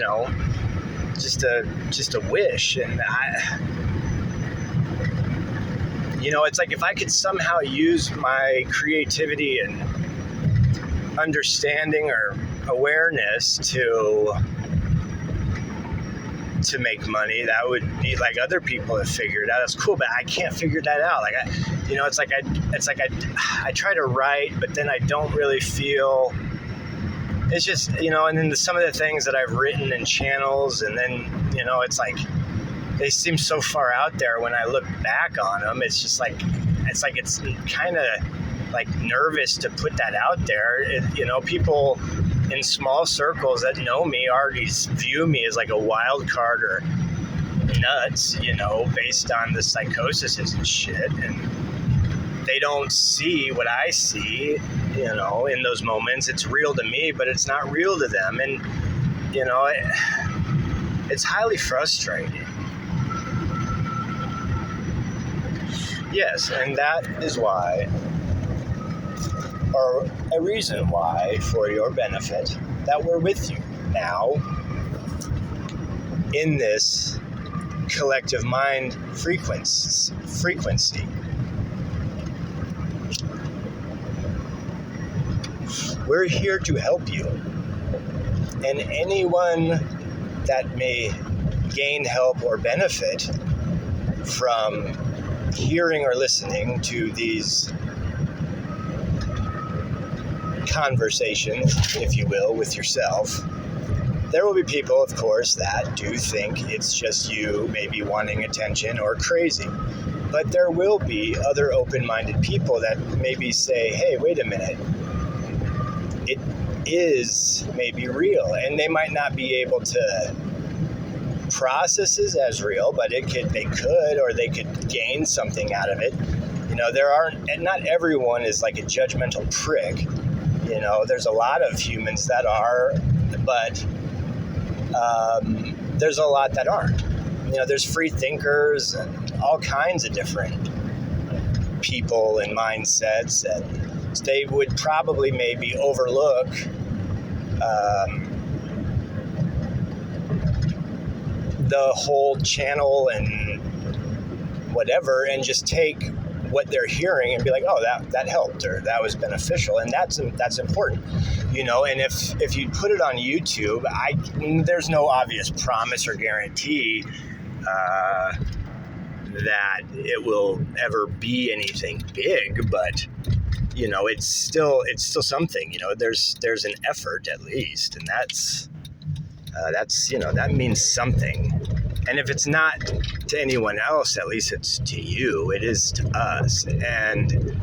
just a wish. And it's like, if I could somehow use my creativity and understanding or awareness to make money, that would be like, other people have figured out. It's cool, but I can't figure that out. Like, I try to write, but then I don't really feel. It's just, and then some of the things that I've written in channels, and then, it's like, they seem so far out there when I look back on them. It's just like, it's kind of like nervous to put that out there. People in small circles that know me already view me as like a wild card or nuts, based on the psychosis and shit. And they don't see what I see, in those moments. It's real to me, but it's not real to them. And, it's highly frustrating. Yes, and that is why, or a reason why, for your benefit, that we're with you now in this collective mind frequency. We're here to help you. And anyone that may gain help or benefit from hearing or listening to these conversations, if you will, with yourself, there will be people, of course, that do think it's just you maybe wanting attention or crazy. But there will be other open-minded people that maybe say, hey, wait a minute, it is maybe real. And they might not be able to process it as real, but they could gain something out of it. And not everyone is like a judgmental prick. There's a lot of humans that are, but there's a lot that aren't. There's free thinkers and all kinds of different people and mindsets, and they would probably maybe overlook the whole channel and whatever, and just take what they're hearing and be like, oh, that helped, or that was beneficial. And that's important, and if you put it on YouTube, there's no obvious promise or guarantee that it will ever be anything big, but it's still something. There's an effort at least, and that's that means something. And if it's not to anyone else, at least it's to you. It is to us. And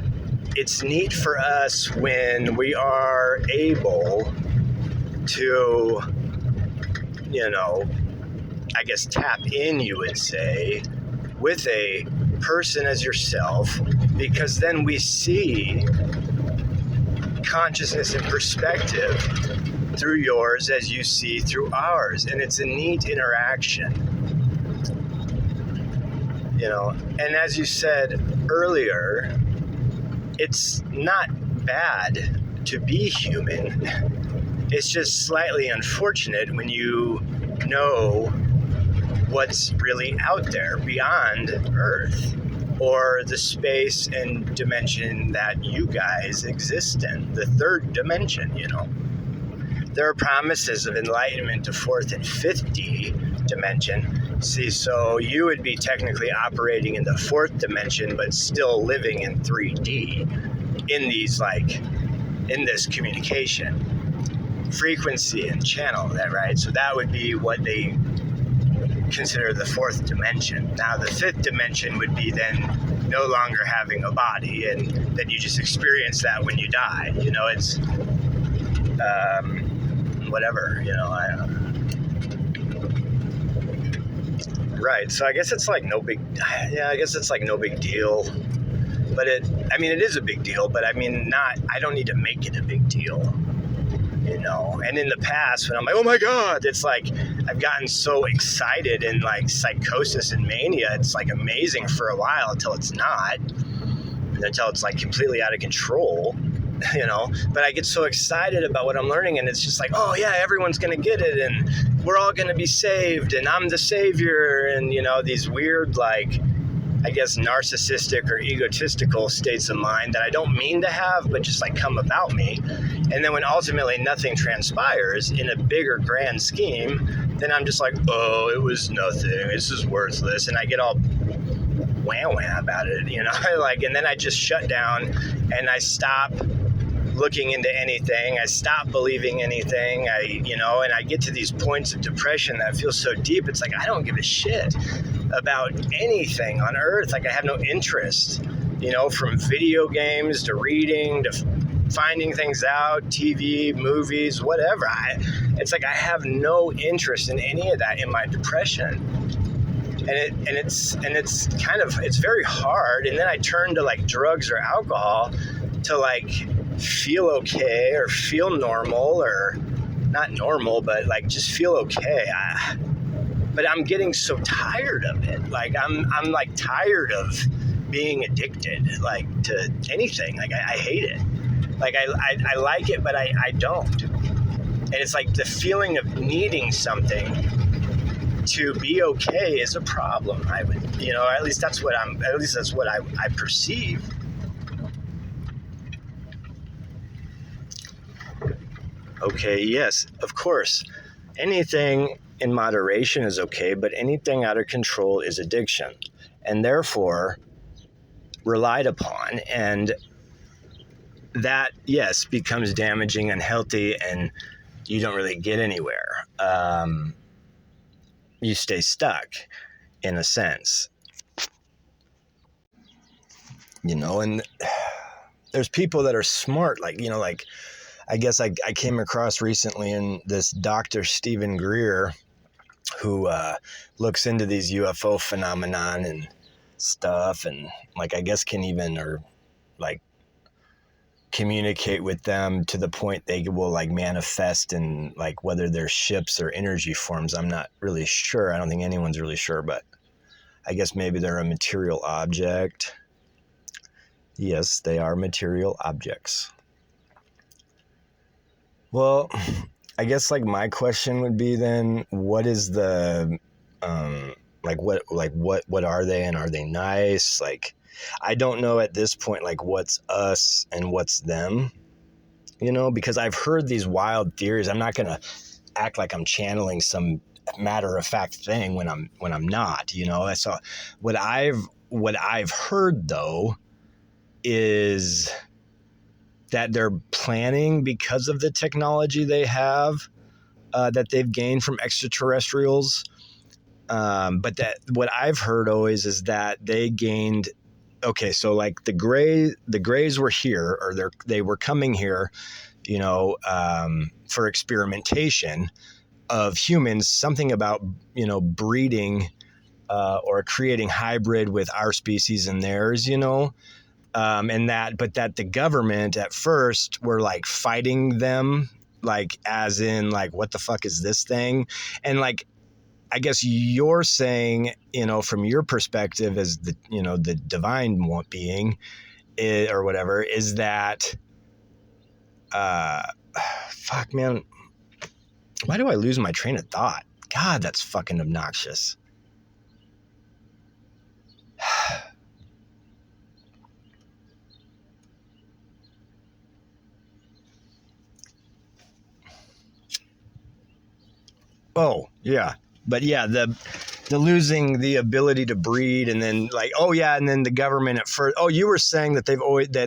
it's neat for us when we are able to, I guess tap in, you would say, with a person as yourself, because then we see consciousness and perspective through yours as you see through ours. And it's a neat interaction. And as you said earlier, it's not bad to be human. It's just slightly unfortunate when you know what's really out there beyond Earth, or the space and dimension that you guys exist in, the third dimension. There are promises of enlightenment to fourth and fifth dimension. See, so you would be technically operating in the fourth dimension, but still living in 3D in this communication frequency and channel, right? So that would be what they consider the fourth dimension. Now, the fifth dimension would be then no longer having a body, and then you just experience that when you die. It's whatever, I don't know. Right, so I guess it's like no big deal. But it is a big deal, but I don't need to make it a big deal. And in the past, when I'm like, oh my God, it's like I've gotten so excited and like psychosis and mania. It's like amazing for a while until it's not, until it's like completely out of control. But I get so excited about what I'm learning, and it's just like, oh yeah, everyone's going to get it, and we're all going to be saved, and I'm the savior, and these weird, like, I guess narcissistic or egotistical states of mind that I don't mean to have, but just like come about me. And then when ultimately nothing transpires in a bigger grand scheme, then I'm just like, oh, it was nothing, this is worthless, and I get all wah about it, and then I just shut down and I stop looking into anything. I stop believing anything. And I get to these points of depression that feel so deep. It's like, I don't give a shit about anything on earth. Like, I have no interest, from video games to reading to finding things out, TV, movies, whatever. It's like I have no interest in any of that in my depression. And it's very hard. And then I turn to like drugs or alcohol to like feel okay or feel normal, or not normal, but like just feel okay. But I'm getting so tired of it. Like I'm like tired of being addicted, like to anything. Like I hate it. Like I like it, but I don't. And it's like the feeling of needing something to be okay is a problem. I would, at least that's what I perceive. Okay, yes, of course. Anything in moderation is okay, but anything out of control is addiction, and therefore relied upon. And that, yes, becomes damaging, unhealthy, and you don't really get anywhere. You stay stuck in a sense, and there's people that are smart, like I guess I came across recently in this Dr. Stephen Greer, who looks into these UFO phenomenon and stuff, and like I guess can even or like communicate with them to the point they will like manifest in like whether they're ships or energy forms. I'm not really sure. I don't think anyone's really sure, but I guess maybe they're a material object. Yes, they are material objects. Well, I guess like my question would be then, what is the what are they, and are they nice? Like, I don't know at this point like what's us and what's them, because I've heard these wild theories. I'm not gonna act like I'm channeling some matter of fact thing when I'm not. So what I've heard though is that they're planning, because of the technology they have that they've gained from extraterrestrials. But that what I've heard always is that they gained. Okay, so like the Greys were here, or they were coming here, for experimentation of humans. Something about breeding or creating hybrid with our species and theirs, but that the government at first were like fighting them, like as in like, what the fuck is this thing? And like, I guess you're saying, from your perspective as the divine being or whatever, is that, fuck man, why do I lose my train of thought? God, that's fucking obnoxious. Oh, yeah. But yeah, the losing the ability to breed, and then like, oh yeah, and then the government at first. Oh, you were saying that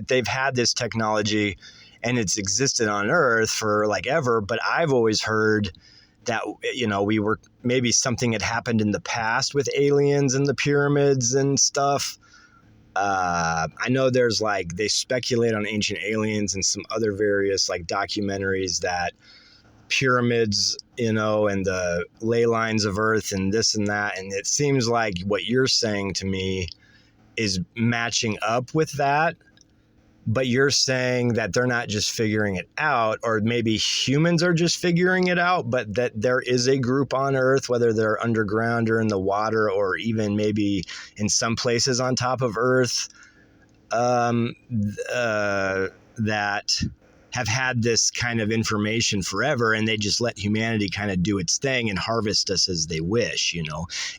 they've had this technology and it's existed on Earth for like ever, but I've always heard that we were, maybe something had happened in the past with aliens and the pyramids and stuff. I know there's like, they speculate on Ancient Aliens and some other various like documentaries that pyramids, and the ley lines of Earth and this and that. And it seems like what you're saying to me is matching up with that. But you're saying that they're not just figuring it out, or maybe humans are just figuring it out, but that there is a group on Earth, whether they're underground or in the water, or even maybe in some places on top of Earth, that have had this kind of information forever, and they just let humanity kind of do its thing and harvest us as they wish,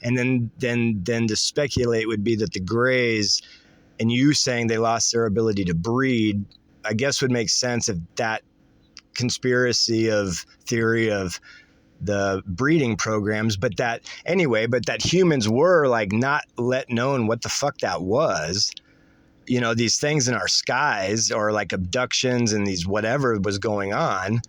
And then to speculate would be that the Greys, and you saying they lost their ability to breed, I guess would make sense if that conspiracy of theory of the breeding programs, but that humans were like not let known what the fuck that was. These things in our skies, or like abductions and these whatever was going on.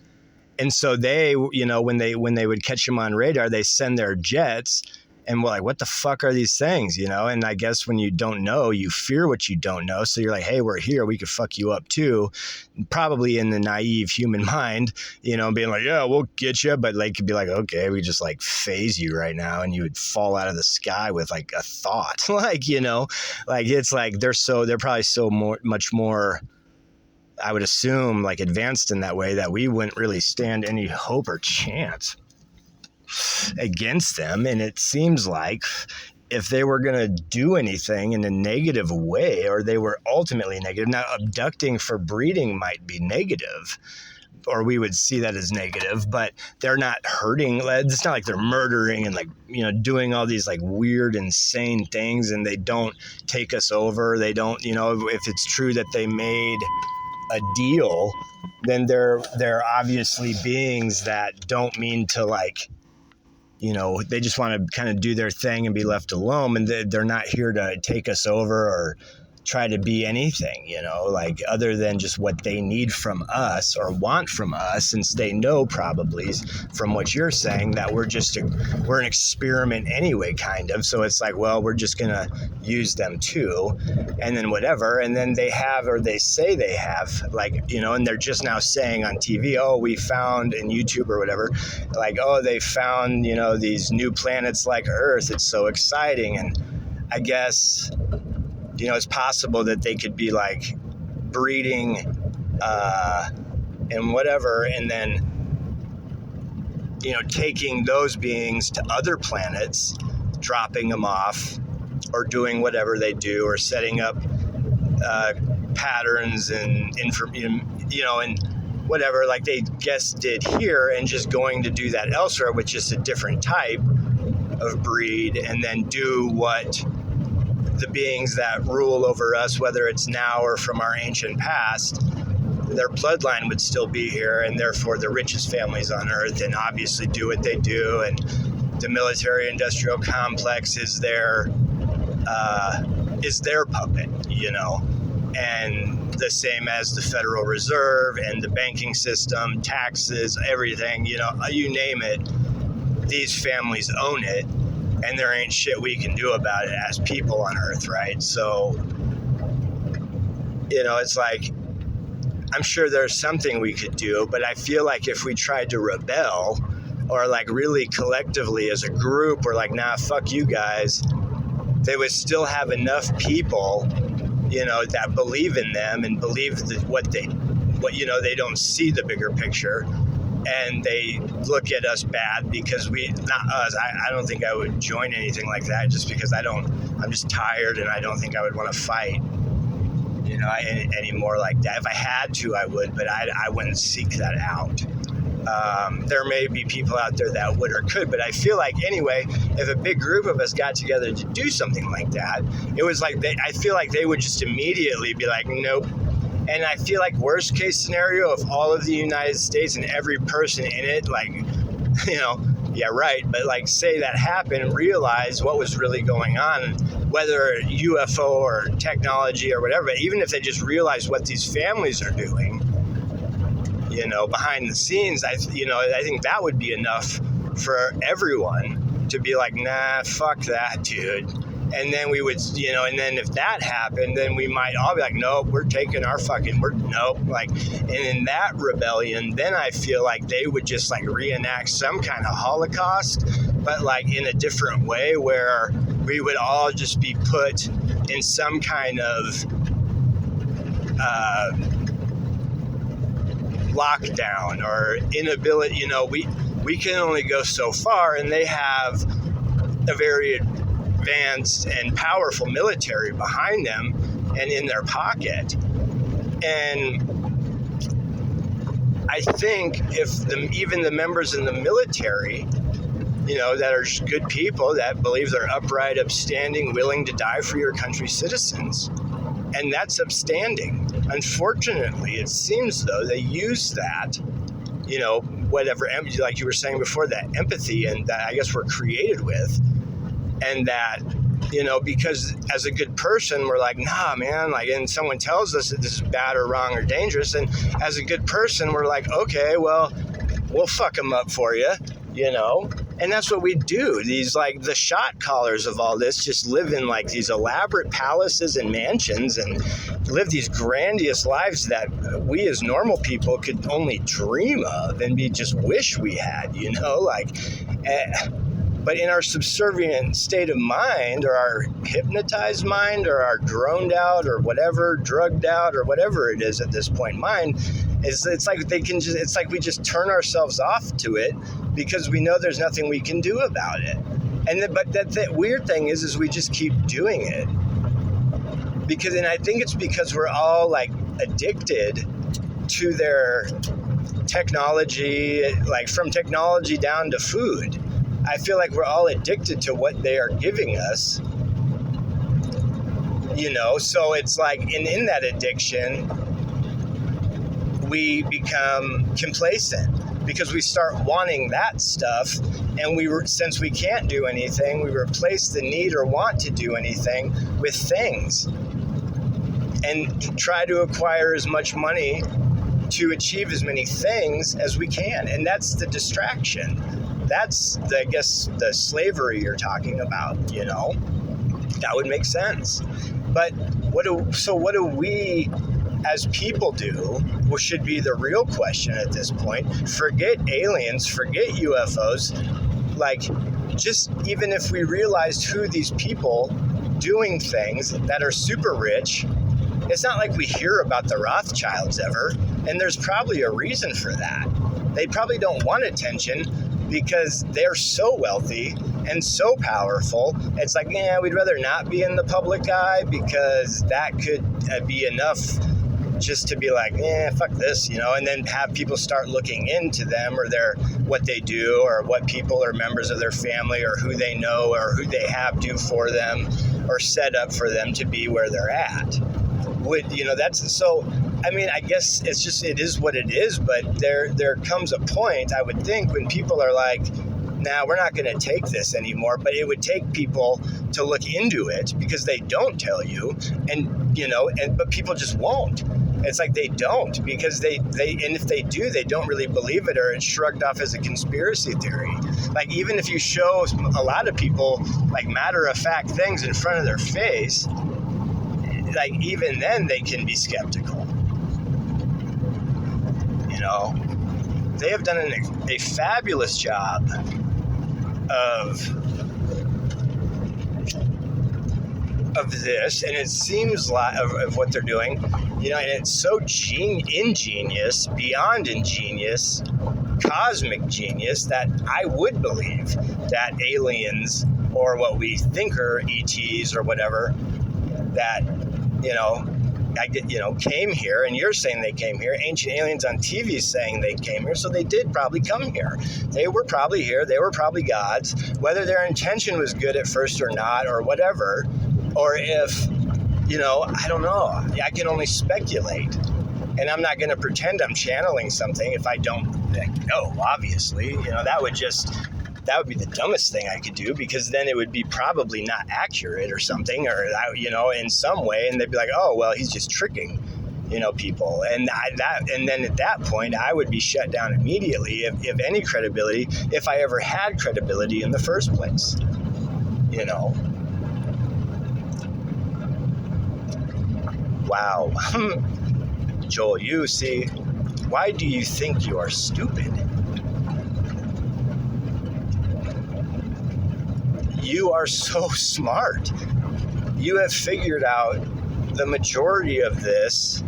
And so they, when they would catch them on radar, they send their jets, and we're like, what the fuck are these things? And I guess when you don't know, you fear what you don't know. So you're like, hey, we're here. We could fuck you up too. Probably in the naive human mind, being like, yeah, we'll get you. But like, could be like, okay, we just like phase you right now. And you would fall out of the sky with like a thought, like, like it's like, they're probably much more, I would assume, like advanced in that way, that we wouldn't really stand any hope or chance against them. And it seems like if they were going to do anything in a negative way, or they were ultimately negative, now abducting for breeding might be negative, or we would see that as negative, but they're not hurting. It's not like they're murdering and like, doing all these like weird, insane things, and they don't take us over. They don't, if it's true that they made a deal, then they're obviously beings that don't mean to, like, you know, they just want to kind of do their thing and be left alone, and they're not here to take us over or try to be anything, you know, like, other than just what they need from us or want from us, since they know probably from what you're saying that we're an experiment anyway, kind of. So it's like, well, we're just gonna use them too, and then whatever, and then they have, or they say they have, like, you know, and they're just now saying on TV, oh, we found, in YouTube or whatever, like, oh, they found, you know, these new planets like Earth, it's so exciting. And I guess, you know, it's possible that they could be like breeding and whatever, and then, you know, taking those beings to other planets, dropping them off, or doing whatever they do, or setting up patterns and you know, and whatever, like they did here, and just going to do that elsewhere, which is a different type of breed, and then do what the beings that rule over us, whether it's now or from our ancient past, their bloodline would still be here, and therefore the richest families on Earth, and obviously do what they do. And the military-industrial complex is their puppet, you know, and the same as the Federal Reserve and the banking system, taxes, everything, you know, you name it, these families own it. And there ain't shit we can do about it as people on Earth, right? So, you know, it's like, I'm sure there's something we could do, but I feel like if we tried to rebel, or like really collectively as a group, or like, nah, fuck you guys, they would still have enough people, you know, that believe in them and believe that what you know, they don't see the bigger picture. And they look at us bad because not us. I don't think I would join anything like that, just because I'm just tired, and I don't think I would want to fight, you know, anymore like that. If I had to, I would, but I wouldn't seek that out. There may be people out there that would or could, but I feel like, anyway, if a big group of us got together to do something like that, it was like I feel like they would just immediately be like, nope. And I feel like worst case scenario, if all of the United States and every person in it, like, you know, yeah, right, but like, say that happened, realize what was really going on, whether UFO or technology or whatever, but even if they just realize what these families are doing, you know, behind the scenes, I think that would be enough for everyone to be like, nah, fuck that, dude. And then we would, you know, and then if that happened, then we might all be like, nope, we're taking our nope. Like, and in that rebellion, then I feel like they would just like reenact some kind of Holocaust, but like in a different way, where we would all just be put in some kind of lockdown or inability. You know, we can only go so far, and they have a very advanced and powerful military behind them and in their pocket. And I think if even the members in the military, you know, that are good people that believe they're upright, upstanding, willing to die for your country's citizens, and that's upstanding. Unfortunately, it seems though they use that, you know, whatever, like you were saying before, that empathy, and that I guess we're created with. And that, you know, because as a good person, we're like, nah, man, like, and someone tells us that this is bad or wrong or dangerous. And as a good person, we're like, okay, well, we'll fuck them up for you, you know? And that's what we do. These, like, the shot callers of all this just live in, like, these elaborate palaces and mansions and live these grandiose lives that we as normal people could only dream of and just wish we had, you know? Like, but in our subservient state of mind, or our hypnotized mind, or our droned out, or whatever, drugged out, or whatever it is at this point in mind, it's like we just turn ourselves off to it because we know there's nothing we can do about it. But the weird thing is we just keep doing it. And I think it's because we're all like addicted to their technology, like from technology down to food. I feel like we're all addicted to what they are giving us, you know, so it's like, in that addiction, we become complacent because we start wanting that stuff, and since we can't do anything, we replace the need or want to do anything with things and try to acquire as much money to achieve as many things as we can. And that's the distraction. That's, I guess, the slavery you're talking about, That would make sense. But what do we as people do, which should be the real question at this point? Forget aliens, forget UFOs. Like, just even if we realized who these people doing things that are super rich, it's not like we hear about the Rothschilds ever, and there's probably a reason for that. They probably don't want attention because they're so wealthy and so powerful. It's like, we'd rather not be in the public eye because that could be enough just to be like, fuck this, and then have people start looking into them or what they do or what people or members of their family or who they know or who they have do for them or set up for them to be where they're at. That's so. I mean, I guess it is what it is. But there comes a point, I would think, when people are like, "Nah, we're not going to take this anymore." But it would take people to look into it because they don't tell you, but people just won't. It's like they don't because they and if they do, they don't really believe it, or it's shrugged off as a conspiracy theory. Like, even if you show a lot of people like matter-of-fact things in front of their face, like, even then they can be skeptical. They have done a fabulous job of this, and it seems like of what they're doing, and it's so ingenious, beyond ingenious, cosmic genius, that I would believe that aliens, or what we think are ETs or whatever, that came here, and you're saying they came here. Ancient Aliens on TV saying they came here, so they did probably come here. They were probably here. They were probably gods. Whether their intention was good at first or not, or whatever, or if, I don't know. I can only speculate. And I'm not going to pretend I'm channeling something if I don't know, obviously. That would be the dumbest thing I could do, because then it would be probably not accurate or something, or, in some way, and they'd be like, oh, well, he's just tricking, people. And then at that point, I would be shut down immediately, if any credibility, if I ever had credibility in the first place, Wow. Joel, you see, why do you think you are stupid? You are so smart. You have figured out the majority of this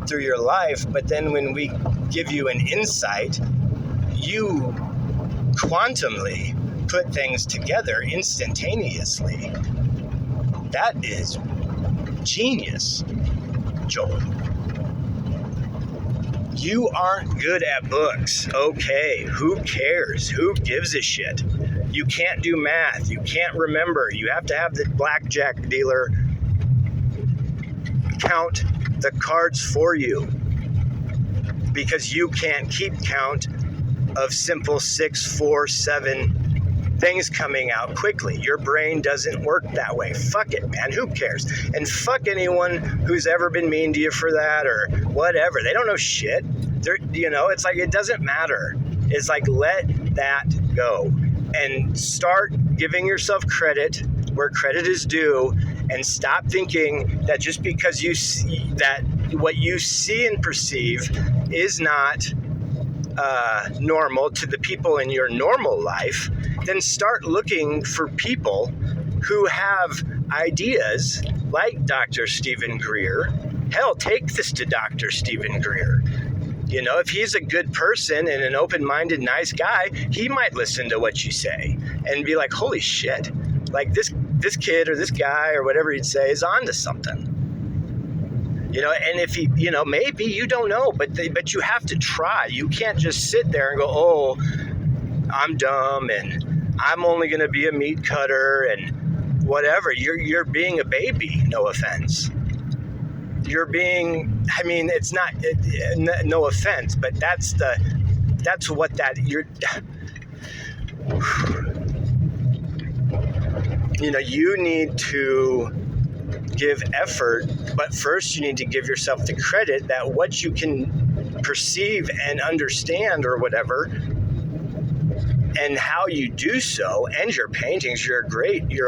through your life, but then when we give you an insight, you quantumly put things together instantaneously. That is genius, Joel. You aren't good at books. Okay, who cares? Who gives a shit? You can't do math. You can't remember. You have to have the blackjack dealer count the cards for you, because you can't keep count of simple 6, 4, 7 things coming out quickly. Your brain doesn't work that way. Fuck it, man. Who cares? And fuck anyone who's ever been mean to you for that or whatever. They don't know shit. It's like, it doesn't matter. It's like, let that go and start giving yourself credit where credit is due, and stop thinking that just because you see that what you see and perceive is not normal to the people in your normal life. Then start looking for people who have ideas like Dr. Stephen Greer. Hell, take this to Dr. Stephen Greer. If he's a good person and an open-minded, nice guy, he might listen to what you say and be like, holy shit, like this kid or this guy or whatever he'd say is onto something. And if he, maybe, you don't know, but you have to try. You can't just sit there and go, oh, I'm dumb and I'm only going to be a meat cutter and whatever. You're being a baby, no offense. you're being, I mean, it's not, no offense, but that's what that, you're, you need to give effort, but first you need to give yourself the credit that what you can perceive and understand or whatever, and how you do so, and your paintings, you're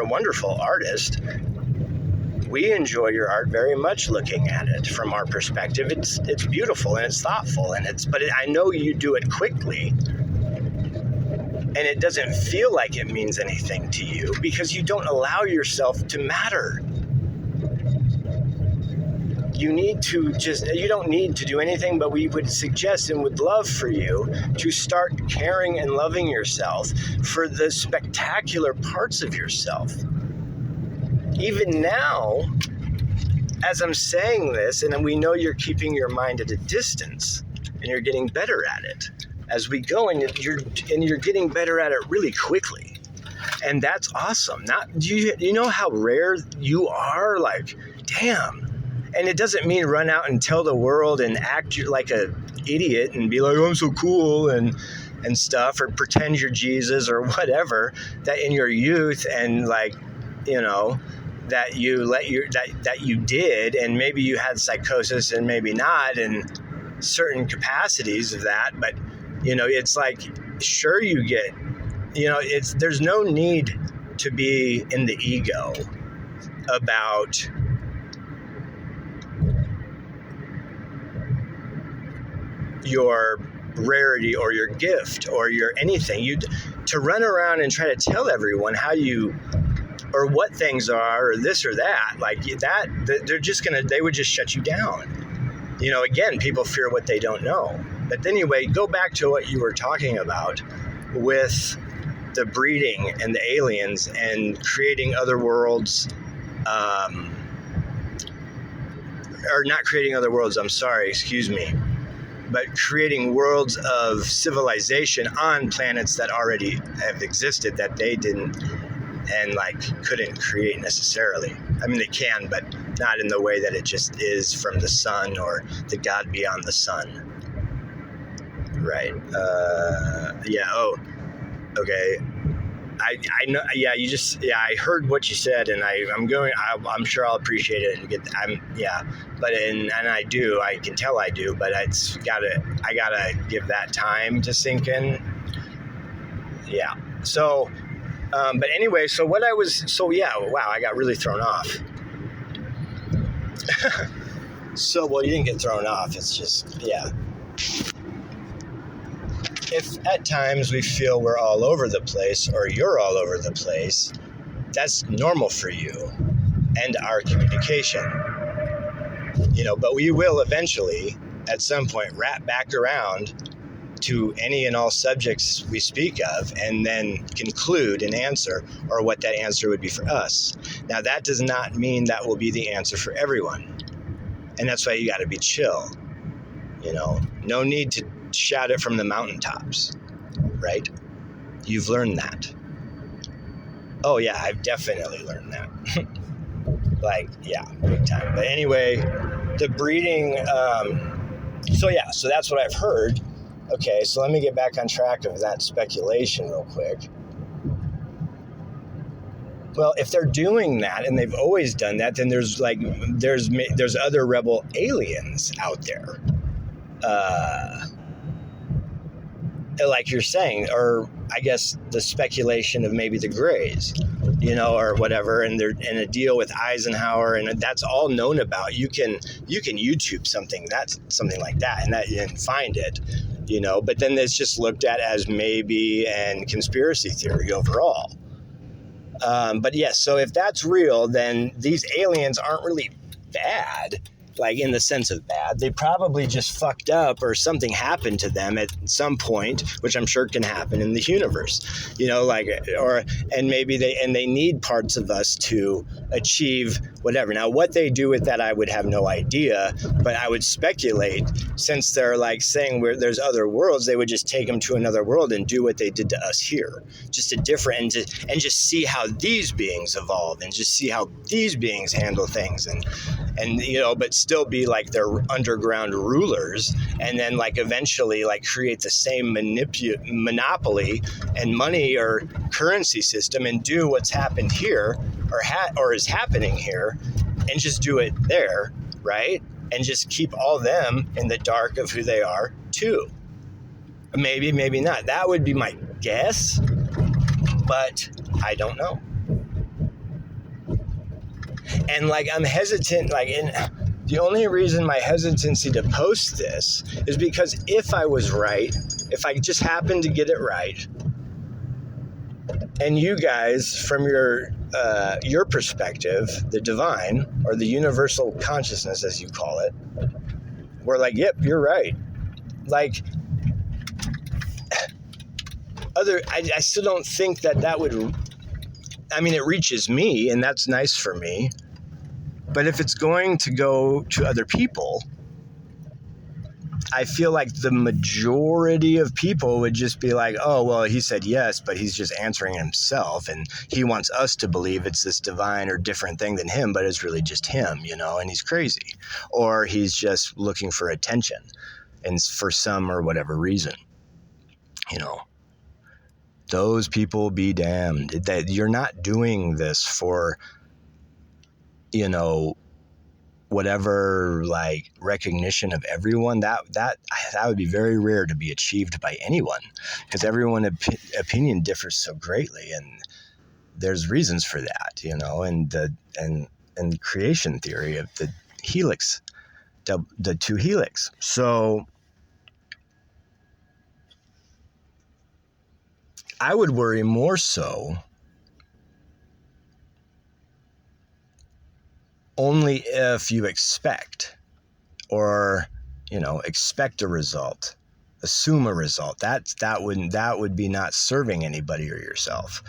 a wonderful artist. We enjoy your art very much, looking at it from our perspective. It's beautiful and it's thoughtful, and I know you do it quickly, and it doesn't feel like it means anything to you because you don't allow yourself to matter. You don't need to do anything, but we would suggest and would love for you to start caring and loving yourself for the spectacular parts of yourself. Even now, as I'm saying this, and we know you're keeping your mind at a distance, and you're getting better at it as we go, and you're getting better at it really quickly, and that's awesome. You know how rare you are? Like, damn. And it doesn't mean run out and tell the world and act like a idiot and be like, oh, I'm so cool and stuff, or pretend you're Jesus or whatever, that in your youth and like, that you did, and maybe you had psychosis and maybe not, and certain capacities of that, but it's like, sure, you get, there's no need to be in the ego about your rarity or your gift or your anything. To run around and try to tell everyone how you or what things are or this or that, like that, they would just shut you down. Again, people fear what they don't know. But anyway, go back to what you were talking about with the breeding and the aliens and creating other worlds, or not creating other worlds, I'm sorry, excuse me, but creating worlds of civilization on planets that already have existed that they didn't and couldn't create necessarily. I mean, they can, but not in the way that it just is from the sun or the God beyond the sun. Right. Yeah. Oh, okay. I know. Yeah. I heard what you said, and I'm sure I'll appreciate it and but I do. I can tell I do, but I gotta give that time to sink in. Yeah. So, but anyway, wow, I got really thrown off. Well, you didn't get thrown off. It's just, yeah. If at times we feel we're all over the place or you're all over the place, that's normal for you and our communication. But we will eventually, at some point, wrap back around to any and all subjects we speak of and then conclude an answer or what that answer would be for us. Now, that does not mean that will be the answer for everyone. And that's why you got to be chill. No need to shout it from the mountaintops, right? You've learned that. Oh yeah, I've definitely learned that. Big time. But anyway, the breeding, so that's what I've heard. Okay, so let me get back on track of that speculation real quick. Well, if they're doing that and they've always done that, then there's other rebel aliens out there. Like you're saying, or I guess the speculation of maybe the Greys, or whatever, and they're in a deal with Eisenhower, and that's all known about. You can YouTube something like that and find it, but then it's just looked at as maybe and conspiracy theory overall. But yes, so if that's real, then these aliens aren't really bad. In the sense of bad, they probably just fucked up or something happened to them at some point, which I'm sure can happen in the universe, and maybe they need parts of us to achieve whatever. Now, what they do with that, I would have no idea, but I would speculate, since they're saying where there's other worlds, they would just take them to another world and do what they did to us here, just a different, and just see how these beings evolve and just see how these beings handle things, and but still be like their underground rulers, and then like eventually like create the same monopoly and money or currency system and do what's happened here or is happening here and just do it there, right? And just keep all them in the dark of who they are too. Maybe, maybe not. That would be my guess, but I don't know. And like, I'm hesitant, like, the only reason my hesitancy to post this is because if I was right, if I just happened to get it right, and you guys, from your perspective, the divine or the universal consciousness, as you call it, were like, yep, you're right. Like, I still don't think that would. I mean, it reaches me, and that's nice for me. But if it's going to go to other people, I feel like the majority of people would just be like, oh, well, he said yes, but he's just answering himself. And he wants us to believe it's this divine or different thing than him, but it's really just him, and he's crazy. Or he's just looking for attention and for some or whatever reason, Those people be damned. That you're not doing this for, whatever like recognition of everyone. That would be very rare to be achieved by anyone, because everyone's opinion differs so greatly, and there's reasons for that, and the creation theory of the helix, the two helix. So I would worry more so only if you expect a result, assume a result. That would be not serving anybody or yourself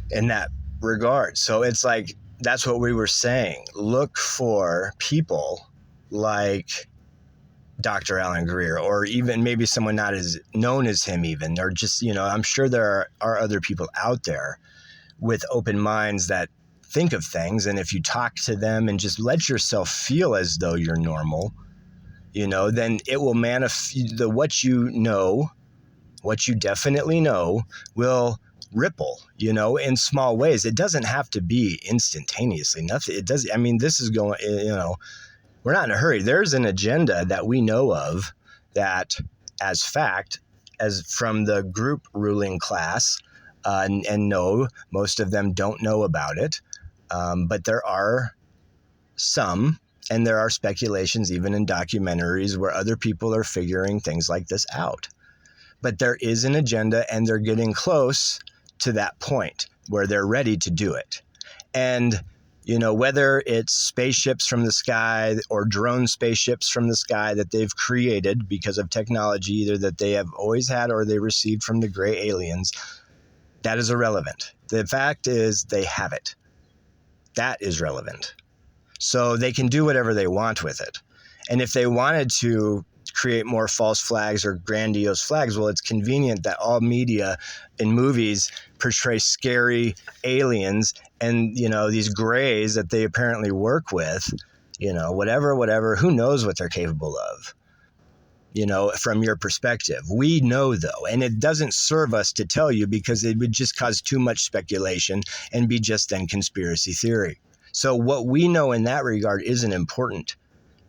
in that regard. So it's like, that's what we were saying. Look for people like Dr. Alan Greer, or even maybe someone not as known as him even, or just, I'm sure there are other people out there with open minds that think of things. And if you talk to them and just let yourself feel as though you're normal, then it will manifest. What you definitely know will ripple, in small ways. It doesn't have to be instantaneously. Nothing. It does. I mean, this is going, we're not in a hurry. There's an agenda that we know of that as fact, as from the group ruling class, and no, most of them don't know about it. But there are some, and there are speculations even in documentaries where other people are figuring things like this out. But there is an agenda, and they're getting close to that point where they're ready to do it. And, whether it's spaceships from the sky or drone spaceships from the sky that they've created because of technology, either that they have always had or they received from the gray aliens, that is irrelevant. The fact is they have it. That is relevant. So they can do whatever they want with it. And if they wanted to create more false flags or grandiose flags, well, it's convenient that all media in movies portray scary aliens and, these grays that they apparently work with, whatever, who knows what they're capable of, from your perspective. We know, though, and it doesn't serve us to tell you, because it would just cause too much speculation and be just then conspiracy theory. So what we know in that regard isn't important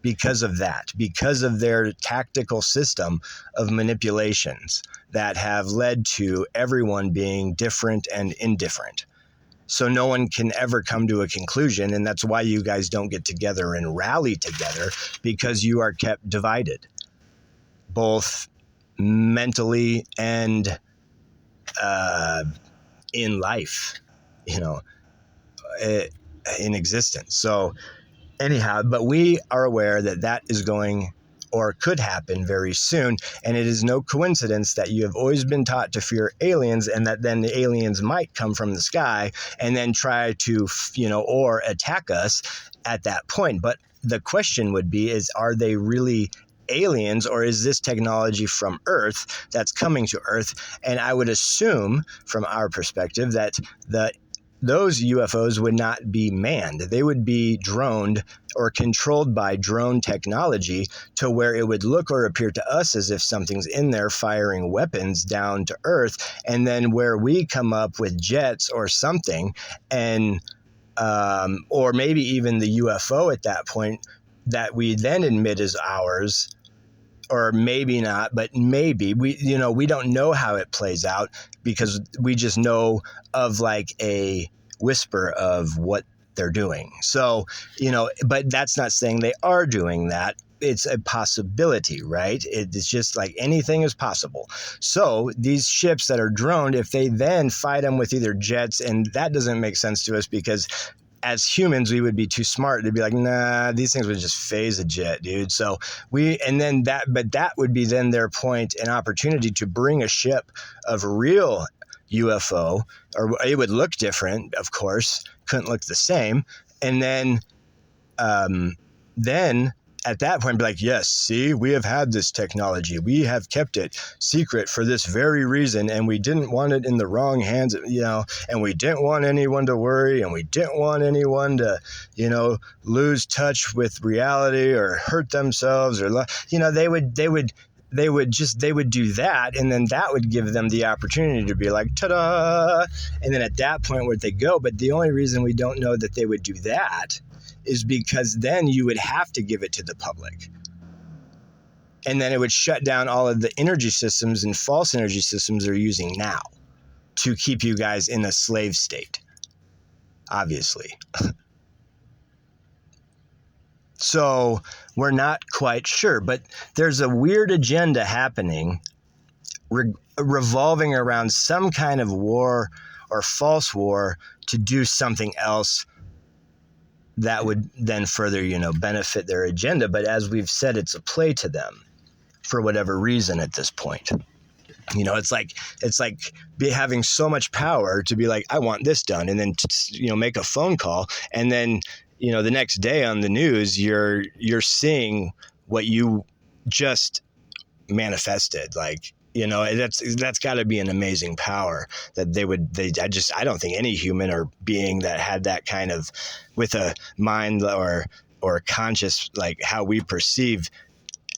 because of that, because of their tactical system of manipulations that have led to everyone being different and indifferent. So no one can ever come to a conclusion, and that's why you guys don't get together and rally together, because you are kept divided, both mentally and in life, in existence. So anyhow, but we are aware that is going or could happen very soon. And it is no coincidence that you have always been taught to fear aliens, and that then the aliens might come from the sky and then try to, or attack us at that point. But the question would be, are they really aliens, or is this technology from Earth that's coming to Earth? And I would assume from our perspective that those UFOs would not be manned. They would be droned or controlled by drone technology to where it would look or appear to us as if something's in there firing weapons down to Earth, and then where we come up with jets or something, and or maybe even the UFO at that point that we then admit as ours, or maybe not, but maybe we don't know how it plays out, because we just know of like a whisper of what they're doing. So, but that's not saying they are doing that. It's a possibility, right? It's just like anything is possible. So these ships that are droned, if they then fight them with either jets, and that doesn't make sense to us because as humans, we would be too smart to be like, nah, these things would just phase a jet, dude. So that would be then their point and opportunity to bring a ship of real UFO, or it would look different, of course, couldn't look the same. And then at that point, be like, yes, see, we have had this technology. We have kept it secret for this very reason, and we didn't want it in the wrong hands, and we didn't want anyone to worry, and we didn't want anyone to, lose touch with reality or hurt themselves, or, they would do that, and then that would give them the opportunity to be like, ta-da, and then at that point where they go. But the only reason we don't know that they would do that is because then you would have to give it to the public. And then it would shut down all of the energy systems and false energy systems they're using now to keep you guys in a slave state, obviously. So we're not quite sure, but there's a weird agenda happening revolving around some kind of war or false war to do something else that would then further, benefit their agenda. But as we've said, it's a play to them for whatever reason at this point. It's like having so much power to be like, I want this done, and then make a phone call, and then the next day on the news you're seeing what you just manifested. Like, that's got to be an amazing power that I don't think any human or being that had that kind of, with a mind or conscious, like how we perceive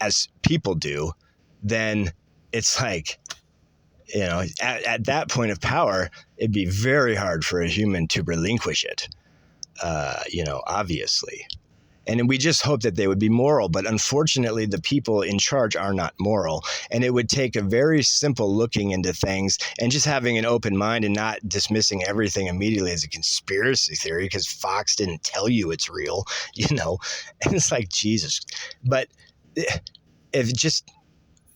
as people do, then it's like, at that point of power, it'd be very hard for a human to relinquish it, obviously. And we just hope that they would be moral. But unfortunately, the people in charge are not moral. And it would take a very simple looking into things and just having an open mind and not dismissing everything immediately as a conspiracy theory because Fox didn't tell you it's real, And it's like, Jesus. But if just...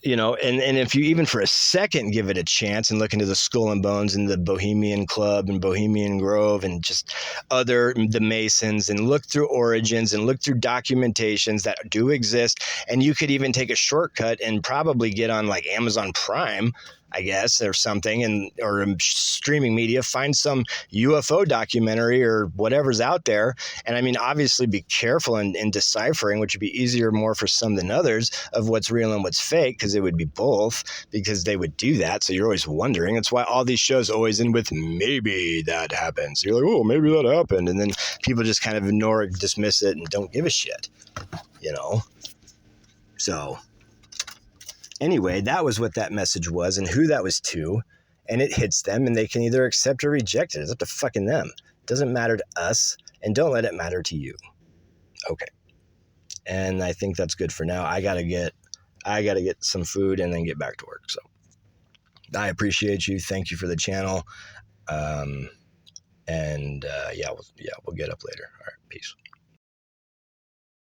and if you even for a second give it a chance and look into the Skull and Bones and the Bohemian Club and Bohemian Grove and just the Masons, and look through origins and look through documentations that do exist, and you could even take a shortcut and probably get on like Amazon Prime, I guess, or something, or streaming media, find some UFO documentary or whatever's out there. And I mean, obviously be careful in deciphering, which would be easier more for some than others, of what's real and what's fake, because it would be both, because they would do that. So you're always wondering. That's why all these shows always end with maybe that happens. You're like, oh, maybe that happened. And then people just kind of ignore it, dismiss it, and don't give a shit, So... anyway, that was what that message was and who that was to, and it hits them, and they can either accept or reject it. It's up to fucking them. It doesn't matter to us, and don't let it matter to you. Okay. And I think that's good for now. I gotta get some food and then get back to work. So I appreciate you. Thank you for the channel. We'll get up later. All right, peace.